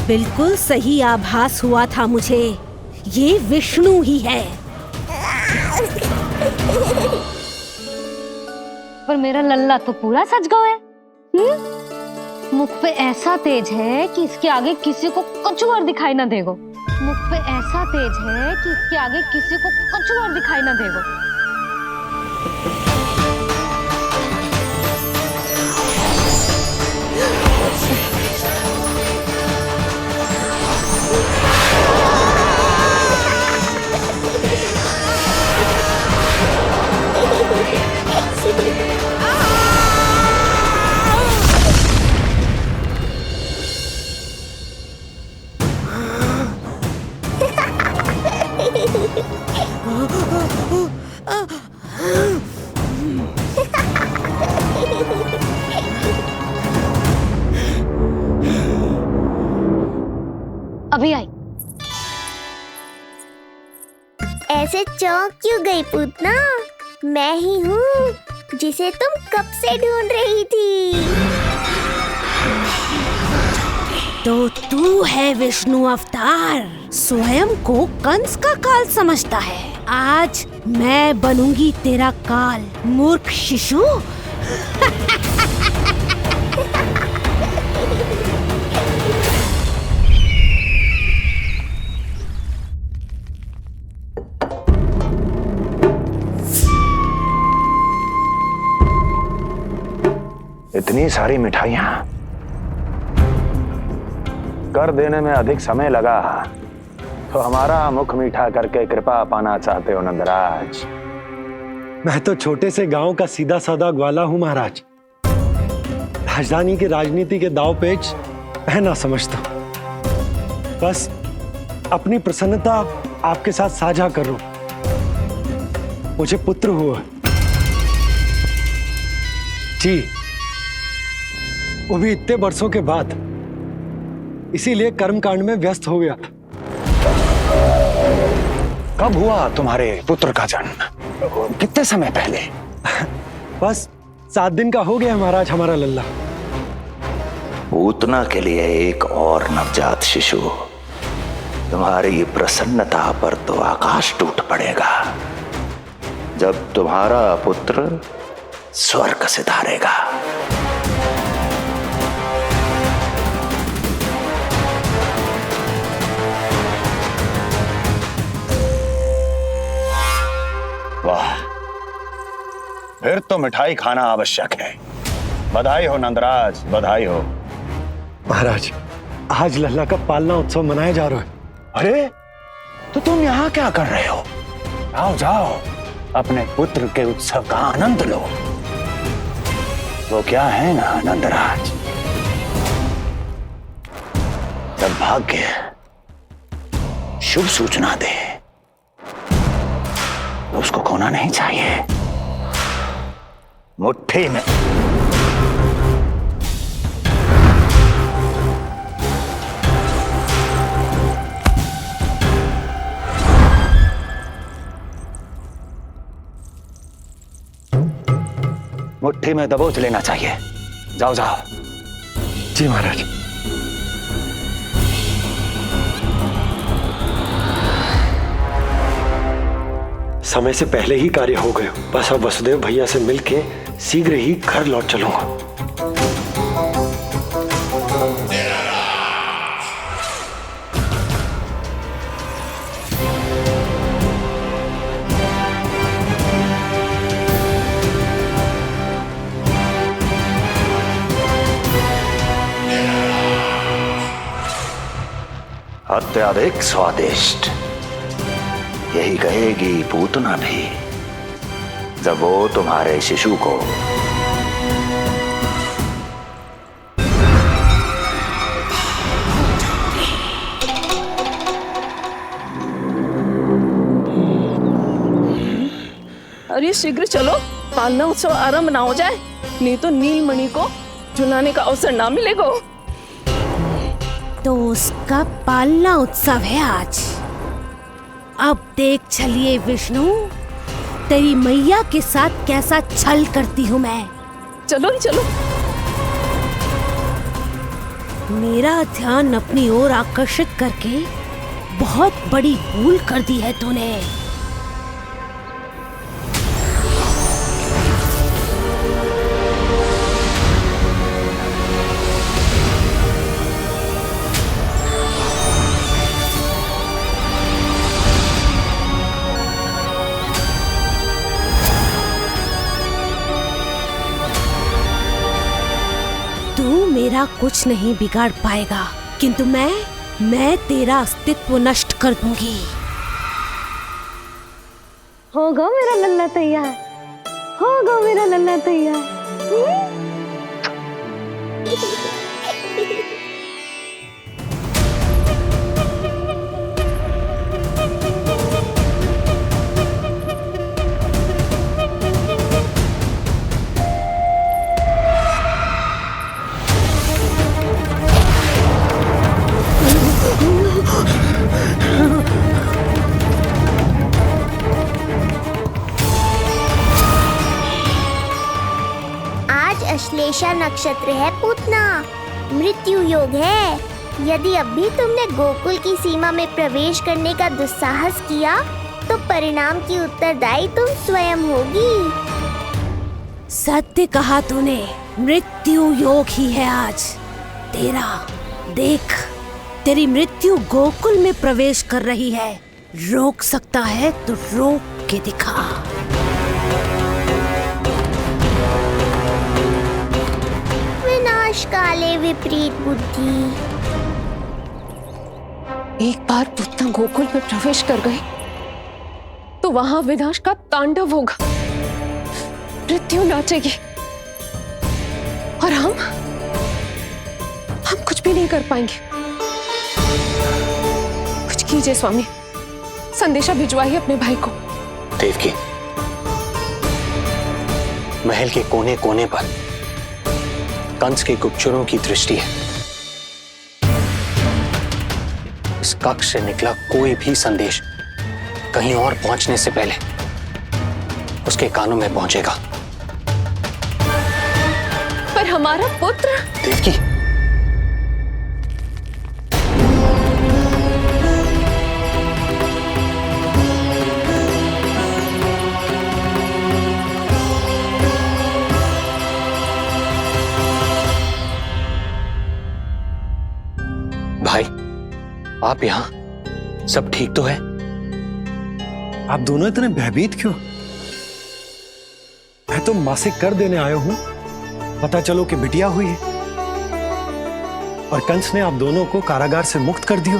बिल्कुल सही आभास हुआ था मुझे, ये विष्णु ही है। पर मेरा लल्ला तो पूरा सज गया है। मुख पे ऐसा तेज है कि इसके आगे किसी को कुछ और दिखाई ना देगो। मुख पे ऐसा तेज है कि इसके आगे किसी को कुछ और दिखाई ना देगो। अभी आई। ऐसे चौंक क्यों गई पूतना? मैं ही हूँ जिसे तुम कब से ढूंढ रही थी। तो तू है विष्णु अवतार, स्वयं को कंस का काल समझता है। आज मैं बनूंगी तेरा काल, मूर्ख शिशु। इतनी सारी मिठाइयां कर देने में अधिक समय लगा, तो हमारा मुख मीठा करके कृपा पाना चाहते हो नंदराज? मैं तो छोटे से गांव का सीधा साधा ग्वाला हूं महाराज। राजधानी की राजनीति के दाव पेच मैं ना समझता। बस अपनी प्रसन्नता आपके साथ साझा कर रहा हूं। मुझे पुत्र हुआ जी, वो भी इतने वर्षों के बाद, इसीलिए कर्मकांड में व्यस्त हो गया। कब हुआ तुम्हारे पुत्र का जन्म? कितने समय पहले? बस 7 दिन का हो गया महाराज हमारा लल्ला। पूतना के लिए एक और नवजात शिशु। तुम्हारी प्रसन्नता पर तो आकाश टूट पड़ेगा जब तुम्हारा पुत्र स्वर्ग सिधारेगा। वाह, फिर तो मिठाई खाना आवश्यक है। बधाई हो नंदराज, बधाई हो। महाराज, आज लल्ला का पालना उत्सव मनाया जा रहा है। अरे, तो तुम यहाँ क्या कर रहे हो? जाओ जाओ, अपने पुत्र के उत्सव का आनंद लो। वो क्या है ना नंदराज, जब भाग्य शुभ सूचना दे तो उसको खोना नहीं चाहिए। मुट्ठी में मुट्ठी में दबोच लेना चाहिए। जाओ जाओ। जी महाराज। समय से पहले ही कार्य हो गए। बस अब वसुदेव भैया से मिलके शीघ्र ही घर लौट चलूंगा। अत्यधिक स्वादिष्ट, यही कहेगी पूतना भी जब वो तुम्हारे शिशु को अरे शीघ्र चलो, पालना उत्सव आरंभ ना हो जाए, नहीं तो नीलमणि को झुलाने का अवसर ना मिलेगा। तो उसका पालना उत्सव है आज। अब देख चलिए विष्णु, तेरी मैया के साथ कैसा छल करती हूँ मैं। चलो चलो। मेरा ध्यान अपनी ओर आकर्षित करके बहुत बड़ी भूल कर दी है तूने। मेरा कुछ नहीं बिगाड़ पाएगा, किंतु मैं तेरा अस्तित्व नष्ट कर दूंगी। होगा मेरा लल्ला तैयार, होगा मेरा लल्ला तैयार। अश्लेषा नक्षत्र है पूतना, मृत्यु योग है। यदि अब भी तुमने गोकुल की सीमा में प्रवेश करने का दुस्साहस किया तो परिणाम की उत्तरदायी तुम स्वयं होगी। सत्य कहा तूने, मृत्यु योग ही है आज तेरा। देख, तेरी मृत्यु गोकुल में प्रवेश कर रही है। रोक सकता है तो रोक के दिखा। विनाश काले विपरीत बुद्धि। एक बार पूतना गोकुल में प्रवेश कर गए तो वहां विनाश का तांडव होगा, मृत्यु नाचेगी और हम कुछ भी नहीं कर पाएंगे। कुछ कीजिए स्वामी, संदेशा भिजवाइए अपने भाई को। देवकी, महल के कोने कोने पर कंस के गुप्तचरों की दृष्टि है। इस कक्ष से निकला कोई भी संदेश कहीं और पहुंचने से पहले उसके कानों में पहुंचेगा। पर हमारा पुत्र। देवकी, भाई, आप यहाँ सब ठीक तो है? आप दोनों इतने भयभीत क्यों? मैं तो मासिक कर देने आया हूं, पता चलो कि बिटिया हुई है और कंस ने आप दोनों को कारागार से मुक्त कर दिया,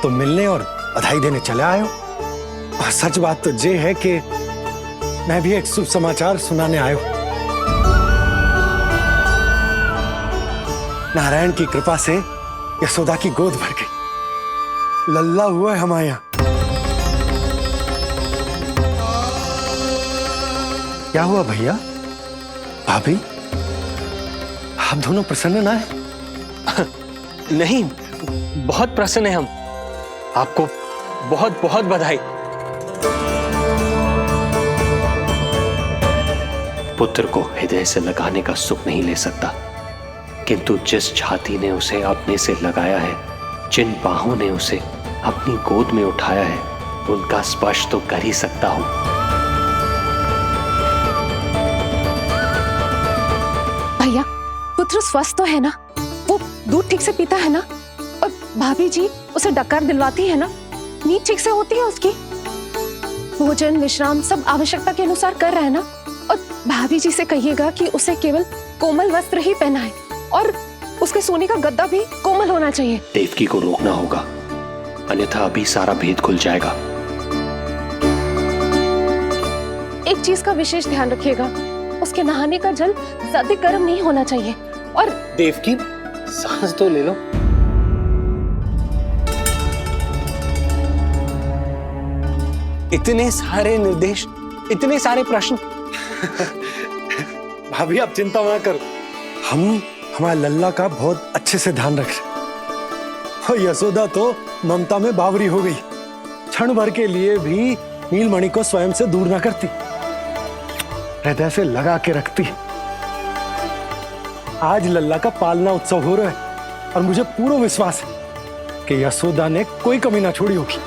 तो मिलने और बधाई देने चले आए हो। और सच बात तो ये है कि मैं भी एक शुभ समाचार सुनाने आया हूं। नारायण की कृपा से यशोदा की गोद भर गई, लल्ला हुआ है हमारे यहाँ। क्या हुआ भैया, भाभी, आप दोनों प्रसन्न ना है? नहीं, बहुत प्रसन्न है हम। आपको बहुत बहुत बधाई। पुत्र को हृदय से लगाने का सुख नहीं ले सकता, किंतु जिस छाती ने उसे अपने से लगाया है, जिन बाहों ने उसे अपनी गोद में उठाया है, उनका स्पर्श तो कर ही सकता हूं। भैया, पुत्र स्वस्थ तो है ना? वो दूध ठीक से पीता है ना? और भाभी जी उसे डकार दिलवाती है ना? नींद ठीक से होती है उसकी? भोजन विश्राम सब आवश्यकता के अनुसार कर रहा है ना? और भाभी जी से कहिएगा कि उसे केवल कोमल वस्त्र ही पहनाए और उसके सोने का गद्दा भी कोमल होना चाहिए। देवकी को रोकना होगा, अन्यथा अभी सारा भेद खुल जाएगा। एक चीज का विशेष ध्यान रखिएगा, उसके नहाने का जल ज्यादा गर्म नहीं होना चाहिए। और देवकी, सांस तो ले लो। इतने सारे निर्देश, इतने सारे प्रश्न। भाभी आप चिंता ना करो, हम हमारे लल्ला का बहुत अच्छे से ध्यान रख रहे। और यशोदा तो ममता में बावरी हो गई, क्षण भर के लिए भी नीलमणि को स्वयं से दूर ना करती, हृदय से लगा के रखती। आज लल्ला का पालना उत्सव हो रहा है और मुझे पूरा विश्वास है कि यशोदा ने कोई कमी ना छोड़ी होगी।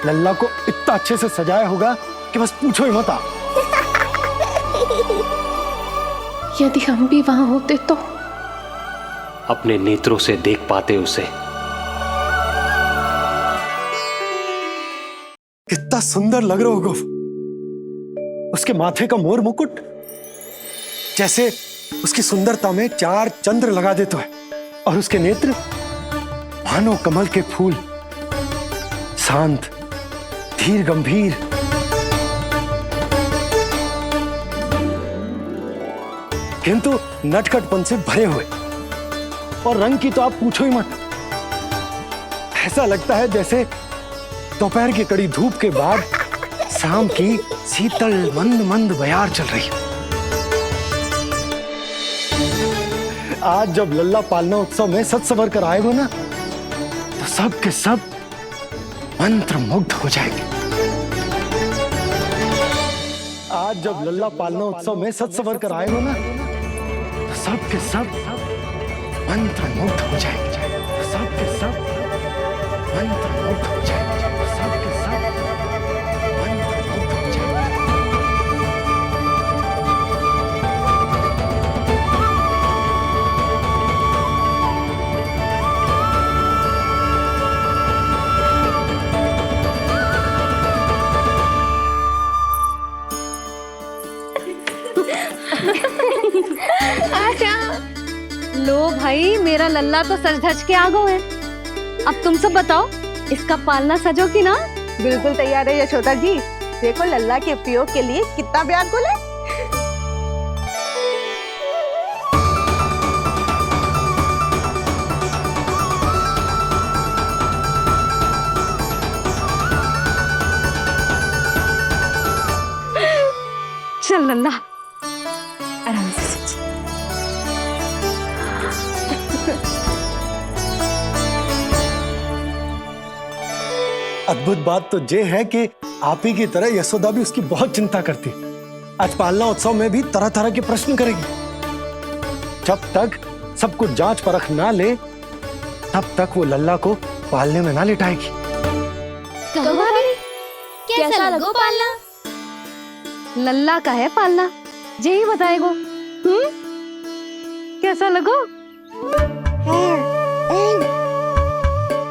लल्ला को इतना अच्छे से सजाया होगा कि बस पूछो ही मत। यदि हम भी वहां होते तो अपने नेत्रों से देख पाते उसे। कितना सुंदर लग रहा होगा उसके माथे का मोर मुकुट, जैसे उसकी सुंदरता में 4 चंद्र लगा देता है। और उसके नेत्र मानो कमल के फूल, शांत धीर गंभीर। किंतु नटखटपन से भरे हुए, और रंग की तो आप पूछो ही मत। ऐसा लगता है जैसे दोपहर की कड़ी धूप के बाद शाम की शीतल मंद मंद बयार चल रही है। आज जब लल्ला पालना उत्सव में सज सवर कर आएगा ना, तो सब के सब मंत्र मुग्ध हो जाएंगे। आज जब लल्ला पालना उत्सव में सज सवर कर आएगा ना, तो सब के सब मंत्र मुग्ध हो जाएंगे। सब के सब मंत्र मुग्ध हो जाएंगे। सब के सब मंत्र मुग्ध हो जाएंगे। लो भाई, मेरा लल्ला तो सज धज के आ गो है। अब तुम सब बताओ, इसका पालना सजो कि ना? बिल्कुल तैयार है यशोदा जी। देखो लल्ला के उपयोग के लिए कितना व्याकुल है। चल लल्ला, आराम से सच। अद्भुत बात तो ये है कि आप ही की तरह यशोदा भी उसकी बहुत चिंता करती। आज पालना उत्सव में भी तरह तरह के प्रश्न करेगी। जब तक सब कुछ जांच परख ना ले, तब तक वो लल्ला को पालने में ना लिटाएगी। कैसा लगो पालना? लल्ला का है पालना, यही बताएगो। कैसा लगो?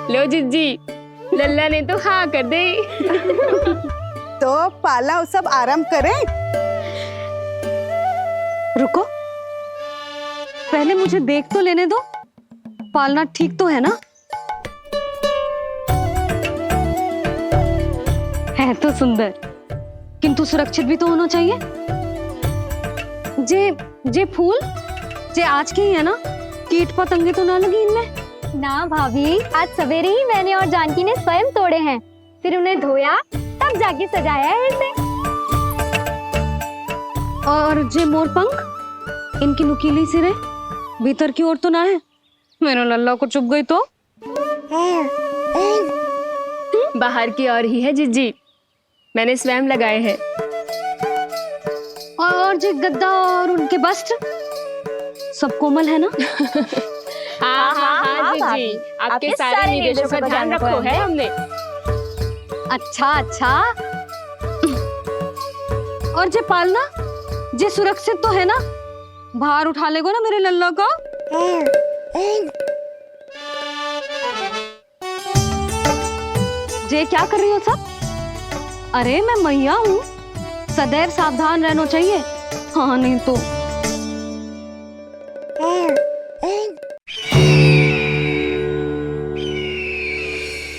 लो जिज्जी, लल्ला ने तो हाँ कर दे। तो पालना उत्सव आरंभ करें? रुको, पहले मुझे देख तो लेने दो, पालना ठीक तो है ना? है तो सुंदर, किंतु सुरक्षित भी तो होना चाहिए। जे फूल जे आज के ही है ना, कीट पतंगे तो ना लगी इनमें? ना भाभी, आज सवेरे ही मैंने और जानकी ने स्वयं तोड़े हैं, फिर उन्हें धोया तब जाके सजाया है इसे। और जे मोर पंख, इनकी नुकीली सिरे भीतर की ओर तो ना है? मेरा लल्ला को चुभ गई तो? बाहर की ओर ही है जिज्जी, मैंने स्वयं लगाए हैं। और जे गद्दा और उनके वस्त्र सब कोमल है ना? हाँ हाँ हाँ जिज्जी, आपके सारे निर्देशों का ध्यान रखो है हमने। अच्छा अच्छा। और जे पालना, जे सुरक्षित तो है ना? बाहर उठा लेगो ना मेरे लल्ला को? जे क्या कर रही हो सब? अरे मैं मैया हूँ, सदैव सावधान रहना चाहिए। हाँ नहीं तो।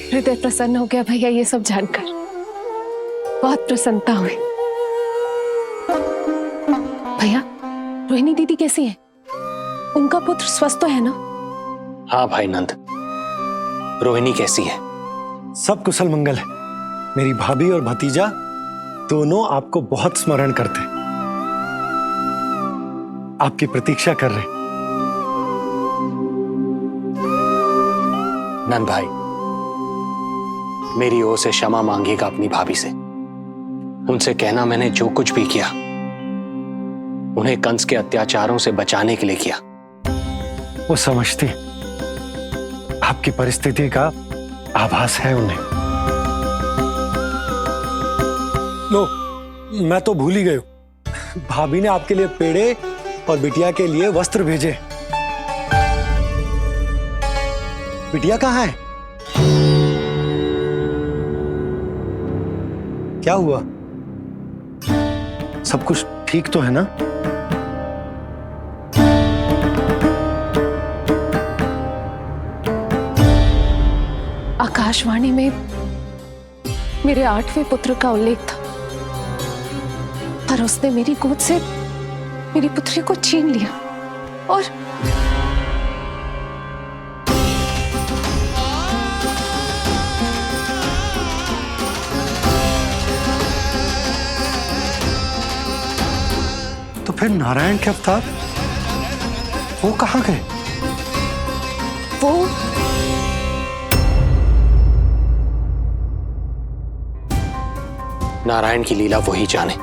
हृदय प्रसन्न हो गया भैया ये सब जानकर, बहुत प्रसन्नता हुई। भैया, रोहिणी दीदी कैसी है? उनका पुत्र स्वस्थ तो है ना? हाँ भाई नंद, रोहिणी कैसी है? सब कुशल मंगल है। मेरी भाभी और भतीजा दोनों आपको बहुत स्मरण करते, आपकी प्रतीक्षा कर रहे। नंद भाई, मेरी ओर से क्षमा मांगिएगा अपनी भाभी से। उनसे कहना मैंने जो कुछ भी किया, उन्हें कंस के अत्याचारों से बचाने के लिए किया। वो समझते आपकी परिस्थिति का आभास है उन्हें। लो, मैं तो भूल ही गई हूं। भाभी ने आपके लिए पेड़े और बिटिया के लिए वस्त्र भेजे। बिटिया कहाँ है? क्या हुआ? सब कुछ ठीक तो है ना? आकाशवाणी में मेरे 8वें पुत्र का उल्लेख था, पर उसने मेरी गोद से मेरी पुत्री को छीन लिया और तो फिर नारायण के अवतार वो कहाँ गए? वो नारायण की लीला वही जाने,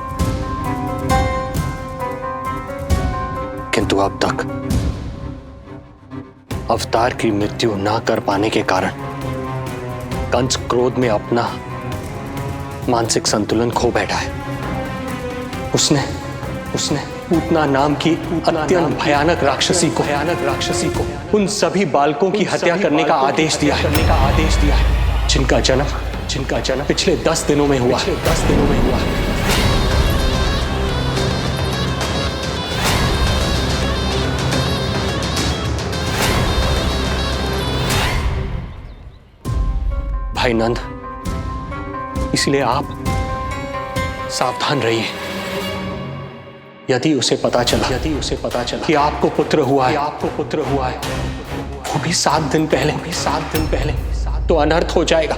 किंतु अब तक अवतार की मृत्यु ना कर पाने के कारण कंस क्रोध में अपना मानसिक संतुलन खो बैठा है। उसने पूतना नाम की अत्यंत भयानक राक्षसी को उन सभी बालकों की हत्या करने का आदेश दिया है, जिनका जन्म पिछले 10 दिनों में हुआ। भाई नंद, इसलिए आप सावधान रहिए। यदि उसे पता चला कि आपको पुत्र हुआ है, वो भी 7 दिन पहले, तो अनर्थ हो जाएगा।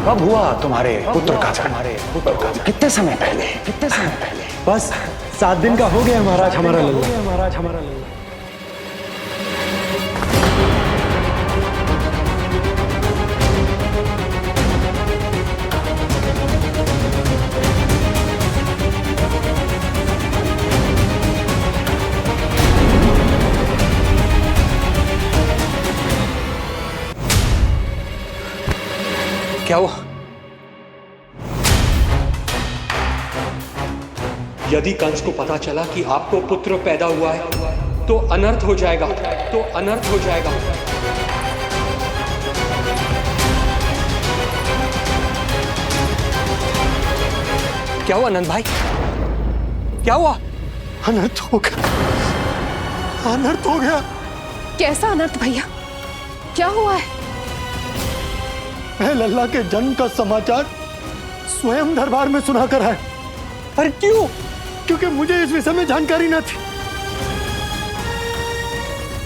कब हुआ तुम्हारे पुत्र का जन्म? कितने समय पहले? बस 7 दिन का हो गया महाराज हमारा लल्ला। क्या हुआ? यदि कंस को पता चला कि आपको पुत्र पैदा हुआ है तो अनर्थ हो जाएगा। क्या हुआ नंद भाई? क्या हुआ? अनर्थ हो गया। कैसा अनर्थ भैया? क्या हुआ है? मैं लल्ला के जन्म का समाचार स्वयं दरबार में सुना कर आया। अरे क्यों? क्योंकि मुझे इस विषय में जानकारी न थी।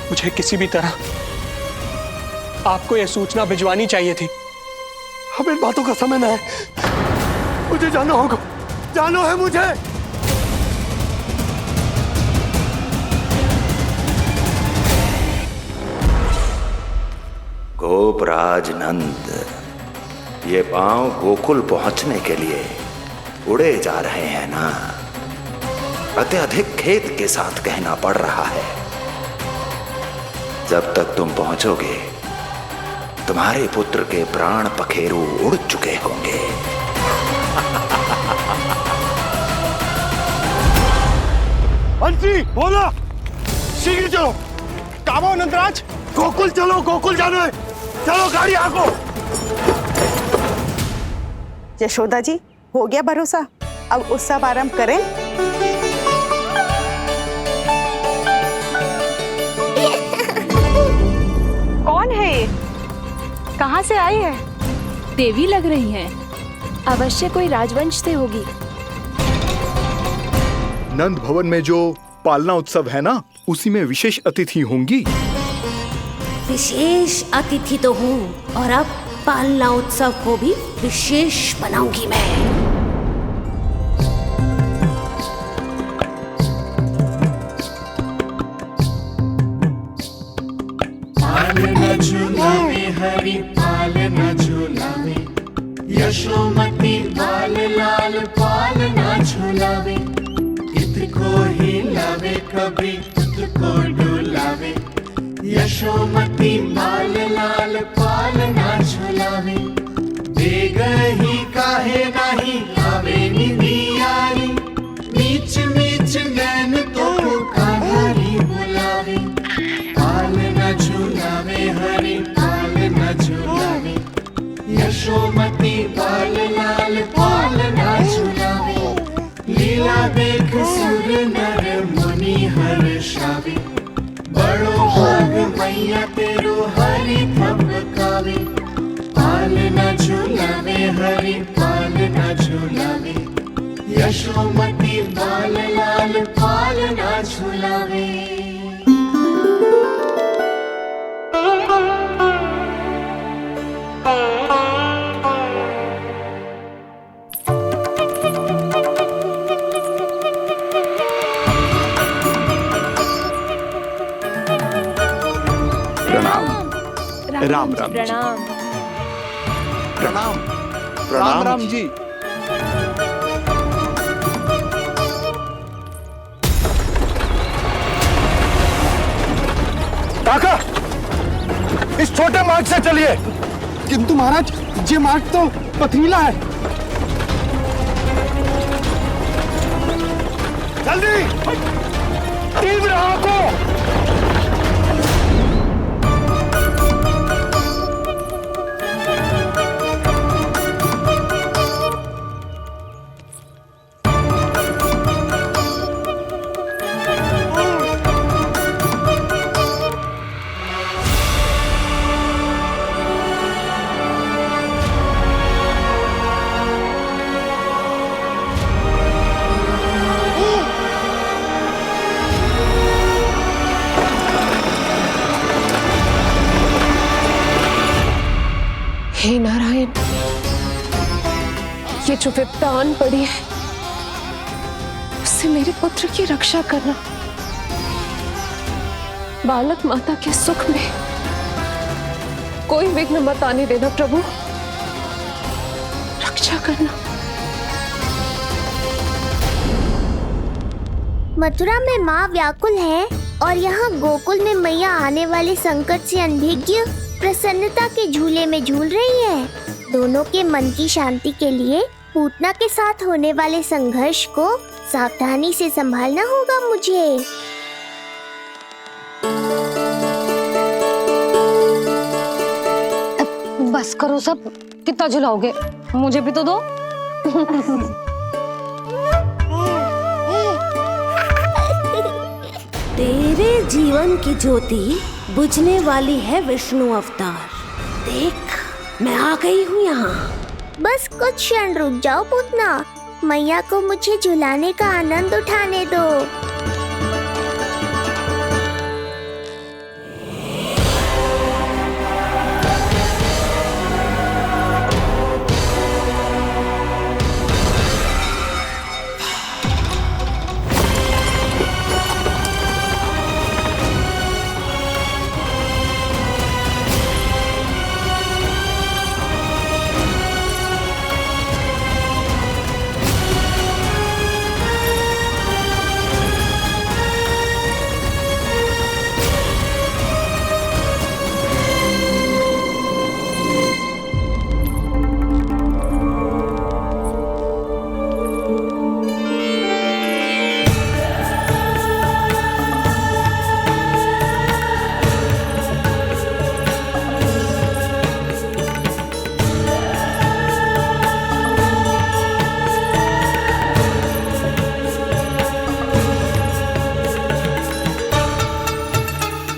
मुझे किसी भी तरह आपको यह सूचना भिजवानी चाहिए थी। अब इन बातों का समय न है, मुझे जाना होगा, जाना है मुझे। गोपराज नंद, ये पांव गोकुल पहुंचने के लिए उड़े जा रहे हैं ना? अत्यधिक खेद के साथ कहना पड़ रहा है। जब तक तुम पहुंचोगे तुम्हारे पुत्र के प्राण पखेरु उड़ चुके होंगे। बंसी बोला, शीघ्र चलो। काबो नंदराज, गोकुल चलो, गोकुल जाना है। चलो गाड़ी आगो। यशोदा जी, हो गया भरोसा, अब उत्सव आरंभ करें। कौन है ये? कहाँ से आई है? देवी लग रही हैं। अवश्य कोई राजवंश से होगी। नंद भवन में जो पालना उत्सव है ना, उसी में विशेष अतिथि होंगी। विशेष अतिथि तो हूँ, और अब पालना उत्सव को भी विशेष बनाऊंगी मैं। पालना झूलावे हरि पालना झूलावे, यशोमती बाल लाल पालना झूलावे। इत को हिलावे कभी पुत को डुलावे, यशोमती बाल लाल पालना झूलावे। देग ही काहे नाही आवे निधियारी, नीच नीच नैन तो कान्हारी बुलावे। पालना झूलावे हरि पालना झूलावे, यशोमती बाल लाल पालना झूलावे। लीला देख सुर नर मुनि हर्षावे, बड़ो भाग मैया तेरो हरि थपकावे। पालना झूलावे हरि पालना झूलावे, यशोमती बाल लाल पालना झूलावे। राम राम प्रणाम। प्रणाम प्रणाम राम जी। काका, इस छोटे मार्ग से चलिए। किंतु महाराज, ये मार्ग तो पथरीला है। जल्दी तीव्र आंखों। हे नारायण, ये जो विपदा आन पड़ी है, उससे मेरे पुत्र की रक्षा करना। बालक माता के सुख में कोई विघ्न मत आने देना प्रभु, रक्षा करना। मथुरा में माँ व्याकुल है और यहाँ गोकुल में मैया आने वाले संकट से अनभिज्ञ प्रसन्नता के झूले में झूल रही है। दोनों के मन की शांति के लिए पूतना के साथ होने वाले संघर्ष को सावधानी से संभालना होगा मुझे। बस करो सब, कितना झुलाओगे? मुझे भी तो दो। तेरे जीवन की ज्योति बुझने वाली है विष्णु अवतार। देख मैं आ गई हूँ यहाँ। बस कुछ क्षण रुक जाओ पूतना, मैया को मुझे झुलाने का आनंद उठाने दो।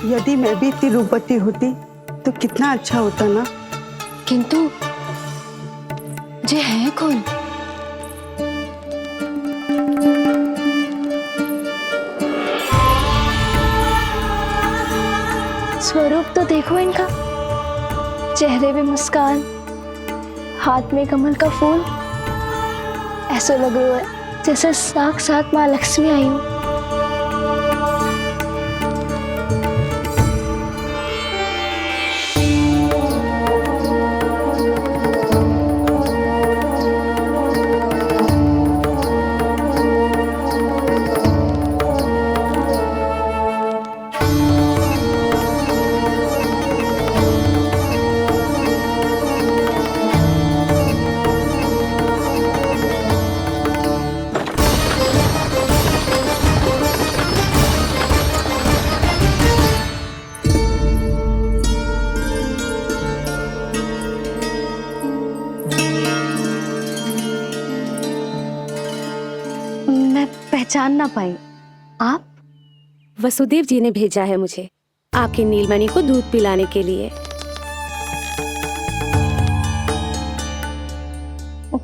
यदि मैं भी इतनी रूपवती होती तो कितना अच्छा होता ना। किंतु जे है कौन? स्वरूप तो देखो इनका, चेहरे पे मुस्कान, हाथ में कमल का फूल, ऐसा लग रहा है जैसे साक्षात माँ लक्ष्मी आई हो। पहचान ना पाई। आप? वसुदेव जी ने भेजा है मुझे आपके नीलमणि को दूध पिलाने के लिए।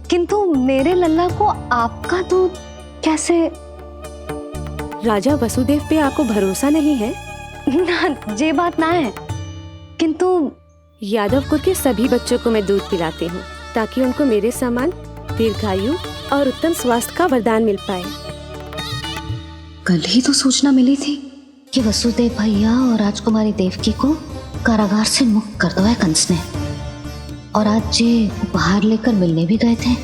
किंतु मेरे लल्ला को आपका दूध कैसे? राजा वसुदेव पे आपको भरोसा नहीं है? ना, ये बात ना है। किंतु यादव कुल के सभी बच्चों को मैं दूध पिलाती हूँ ताकि उनको मेरे समान दीर्घायु और उत्तम स्वास्थ्य का वरदान मिल पाए। कल ही तो सूचना मिली थी कि वसुदेव भैया और राजकुमारी देवकी को कारागार से मुक्त कर दो है कंस ने, और आज ये उपहार लेकर मिलने भी गए थे।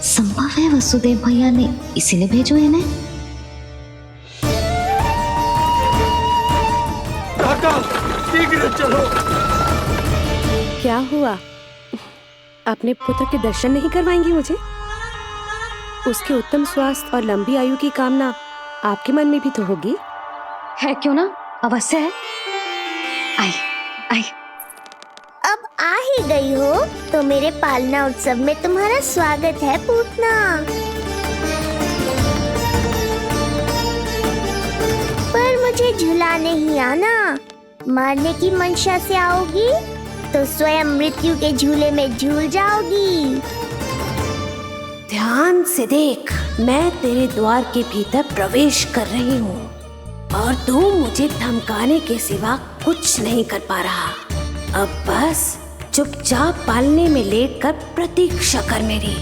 संभव है वसुदेव भैया ने इसीलिए भेजो इन्हें। काका, शीघ्र चलो। क्या हुआ? अपने पुत्र के दर्शन नहीं करवाएंगी मुझे? उसके उत्तम स्वास्थ्य और लंबी आयु की कामना आपके मन में भी तो होगी। है क्यों ना, अवश्य है। आई आई। अब आ ही गई हो तो मेरे पालना उत्सव में तुम्हारा स्वागत है पूतना। पर मुझे झुलाने ही आना, मारने की मंशा से आओगी तो स्वयं मृत्यु के झूले में झूल जाओगी। ध्यान से देख, मैं तेरे द्वार के भीतर प्रवेश कर रही हूँ और तू मुझे धमकाने के सिवा कुछ नहीं कर पा रहा। अब बस चुपचाप पालने में लेटकर प्रतीक्षा कर मेरी,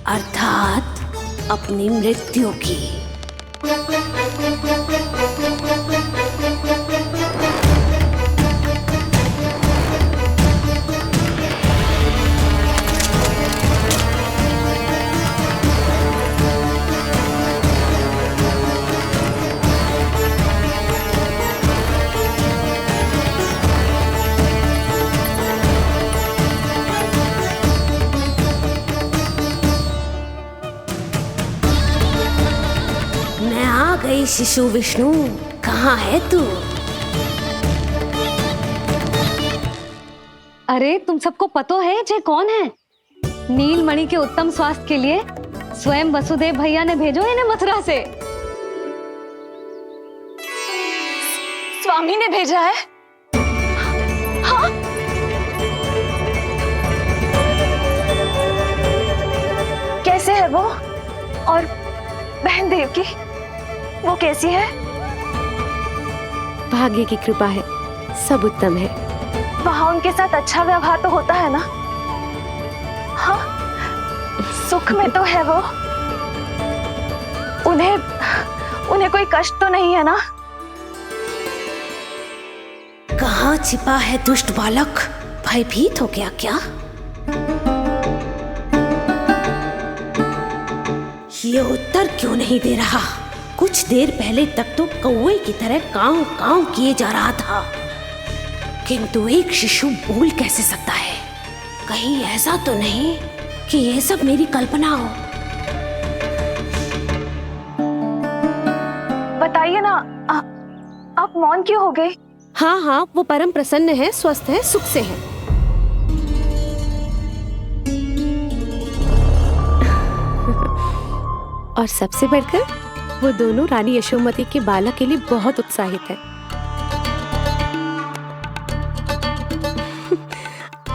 अर्थात अपनी मृत्यु की। गई शिशु विष्णु, कहाँ है तू? अरे तुम सबको पता है जे कौन है? नीलमणि के उत्तम स्वास्थ्य के लिए स्वयं वसुदेव भैया ने भेजो इन्हें मथुरा से। स्वामी ने भेजा है? हाँ? और बहन देवकी, वो कैसी है? भाग्य की कृपा है, सब उत्तम है। वहाँ उनके साथ अच्छा व्यवहार तो होता है ना? हाँ, सुख में तो है वो। उन्हें कोई कष्ट तो नहीं है ना? कहाँ छिपा है दुष्ट बालक? भयभीत हो गया क्या? ये उत्तर क्यों नहीं दे रहा? कुछ देर पहले तक तो कौवे की तरह कांव कांव किए जा रहा था, किंतु एक शिशु बोल कैसे सकता है? कहीं ऐसा तो नहीं कि ये सब मेरी कल्पना हो? बताइए ना, आप मौन क्यों हो गए? हाँ हाँ, वो परम प्रसन्न है, स्वस्थ है, सुख से है। और सबसे बढ़कर वो दोनों रानी यशोमती के बालक के लिए बहुत उत्साहित है।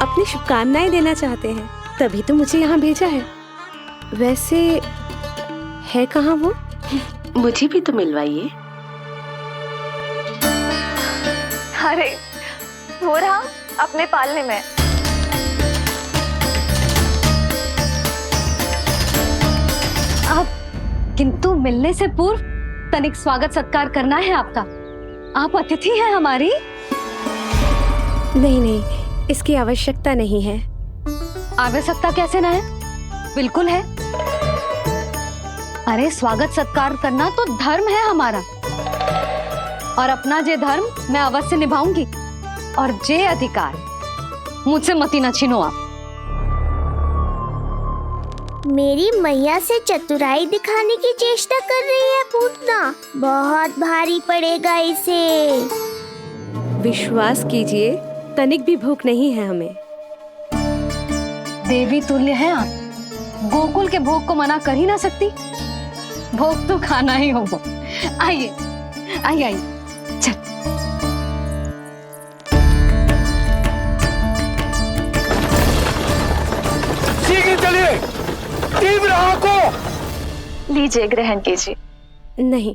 अपनी शुभकामनाएं देना चाहते हैं, तभी तो मुझे यहाँ भेजा है। वैसे है कहाँ वो? मुझे भी तो मिलवाइए। अरे वो रहा अपने पालने में। किंतु मिलने से पूर्व तनिक स्वागत सत्कार करना है आपका। आप अतिथि हैं हमारी। नहीं नहीं, इसकी आवश्यकता नहीं है। आवश्यकता कैसे ना है? बिल्कुल है। अरे स्वागत सत्कार करना तो धर्म है हमारा, और अपना जे धर्म मैं अवश्य निभाऊंगी, और जे अधिकार मुझसे मती न छीनो आप। मेरी मैया से चतुराई दिखाने की चेष्टा कर रही है पूतना। बहुत भारी पड़ेगा इसे। विश्वास कीजिए, तनिक भी भूख नहीं है हमें। देवी तुल्य है आप, गोकुल के भोग को मना कर ही ना सकती। भोग तो खाना ही होगा। आइए आइए आइए, चल। शीघ्र चलिए, तीव्र को लीजिए, ग्रहण कीजिए। नहीं,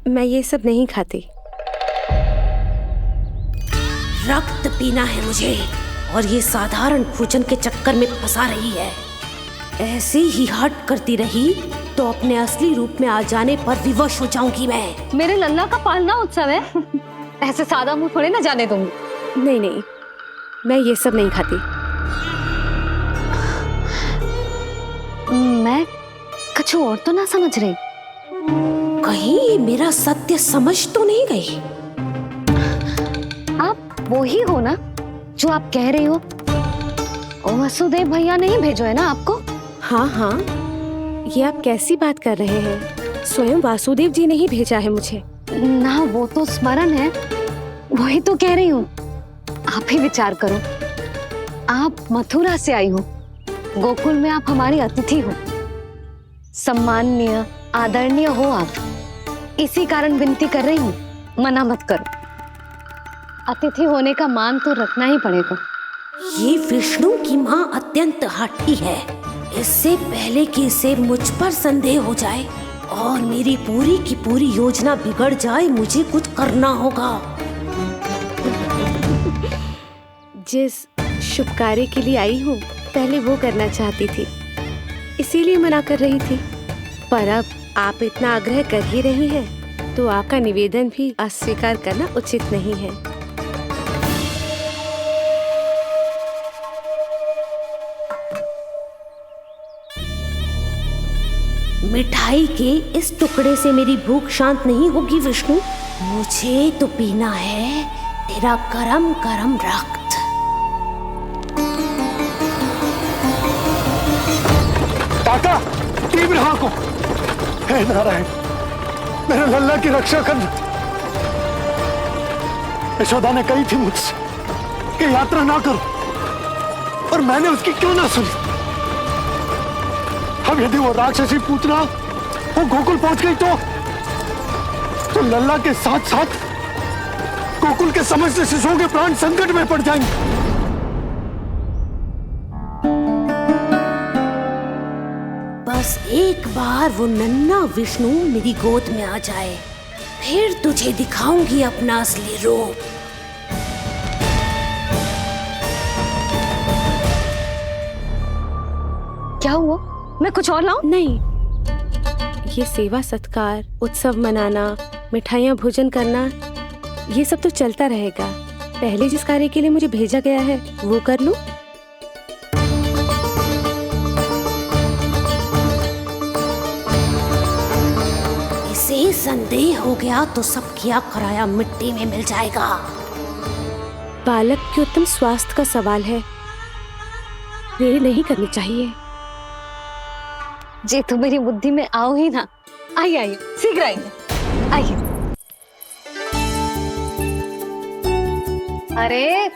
मैं ये सब नहीं खाती। रक्त पीना है मुझे, और ये साधारण भोजन के चक्कर में फंसा रही है। ऐसे ही हट करती रही तो अपने असली रूप में आ जाने पर विवश हो जाऊंगी मैं। मेरे लल्ला का पालना उत्सव है, ऐसे सादा मुंह थोड़े ना जाने दूंगी। नहीं नहीं, मैं ये सब नहीं खाती। मैं कुछ और तो ना समझ रही। कहीं ये मेरा सत्य समझ तो नहीं गई? आप वो ही हो ना जो आप कह रही हो? ओ वसुदेव भैया ने ही भेजो है ना आपको? हाँ हाँ, ये आप कैसी बात कर रहे हैं? स्वयं वासुदेव जी ने ही भेजा है मुझे। ना वो तो स्मरण है, वही तो कह रही हूँ। आप ही विचार करो, आप मथुरा से आई हो, गोकुल में आप हमारी अतिथि हो, सम्माननीय आदरणीय हो आप। इसी कारण विनती कर रही हूँ, मना मत करो। अतिथि होने का मान तो रखना ही पड़ेगा। ये विष्णु की माँ अत्यंत हठी है। इससे पहले कि इसे मुझ पर संदेह हो जाए और मेरी पूरी की पूरी योजना बिगड़ जाए, मुझे कुछ करना होगा। जिस शुभ कार्य के लिए आई हूँ, पहले वो करना चाहती थी, इसीलिए मना कर रही थी। पर अब आप इतना आग्रह कर ही रही हैं, तो आपका निवेदन भी अस्वीकार करना उचित नहीं है। मिठाई के इस टुकड़े से मेरी भूख शांत नहीं होगी विष्णु। मुझे तो पीना है तेरा गरम गरम रक्त। काका, तीव्र हाँ को। हे नारायण, मेरे लल्ला की रक्षा करना। यशोदा ने कही थी मुझसे कि यात्रा ना करो, और मैंने उसकी क्यों ना सुनी। अब यदि वो राक्षसी पूतना वो गोकुल पहुंच गई तो लल्ला के साथ साथ गोकुल के समस्त शिशुओं के प्राण संकट में पड़ जाएंगे। बस एक बार वो नन्हा विष्णु मेरी गोद में आ जाए, फिर तुझे दिखाऊंगी अपना असली रूप। क्या हुआ? मैं कुछ और लाऊं? नहीं, ये सेवा सत्कार, उत्सव मनाना, मिठाइयाँ भोजन करना, ये सब तो चलता रहेगा। पहले जिस कार्य के लिए मुझे भेजा गया है वो कर लूं। इसे संदेह हो गया तो सब किया कराया मिट्टी में मिल जाएगा। बालक के उत्तम स्वास्थ्य का सवाल है, देरी नहीं करनी चाहिए। जे तो मेरी बुद्धि में आओ ही ना। आइए आइए, शीघ्र आइए, आइए। अरे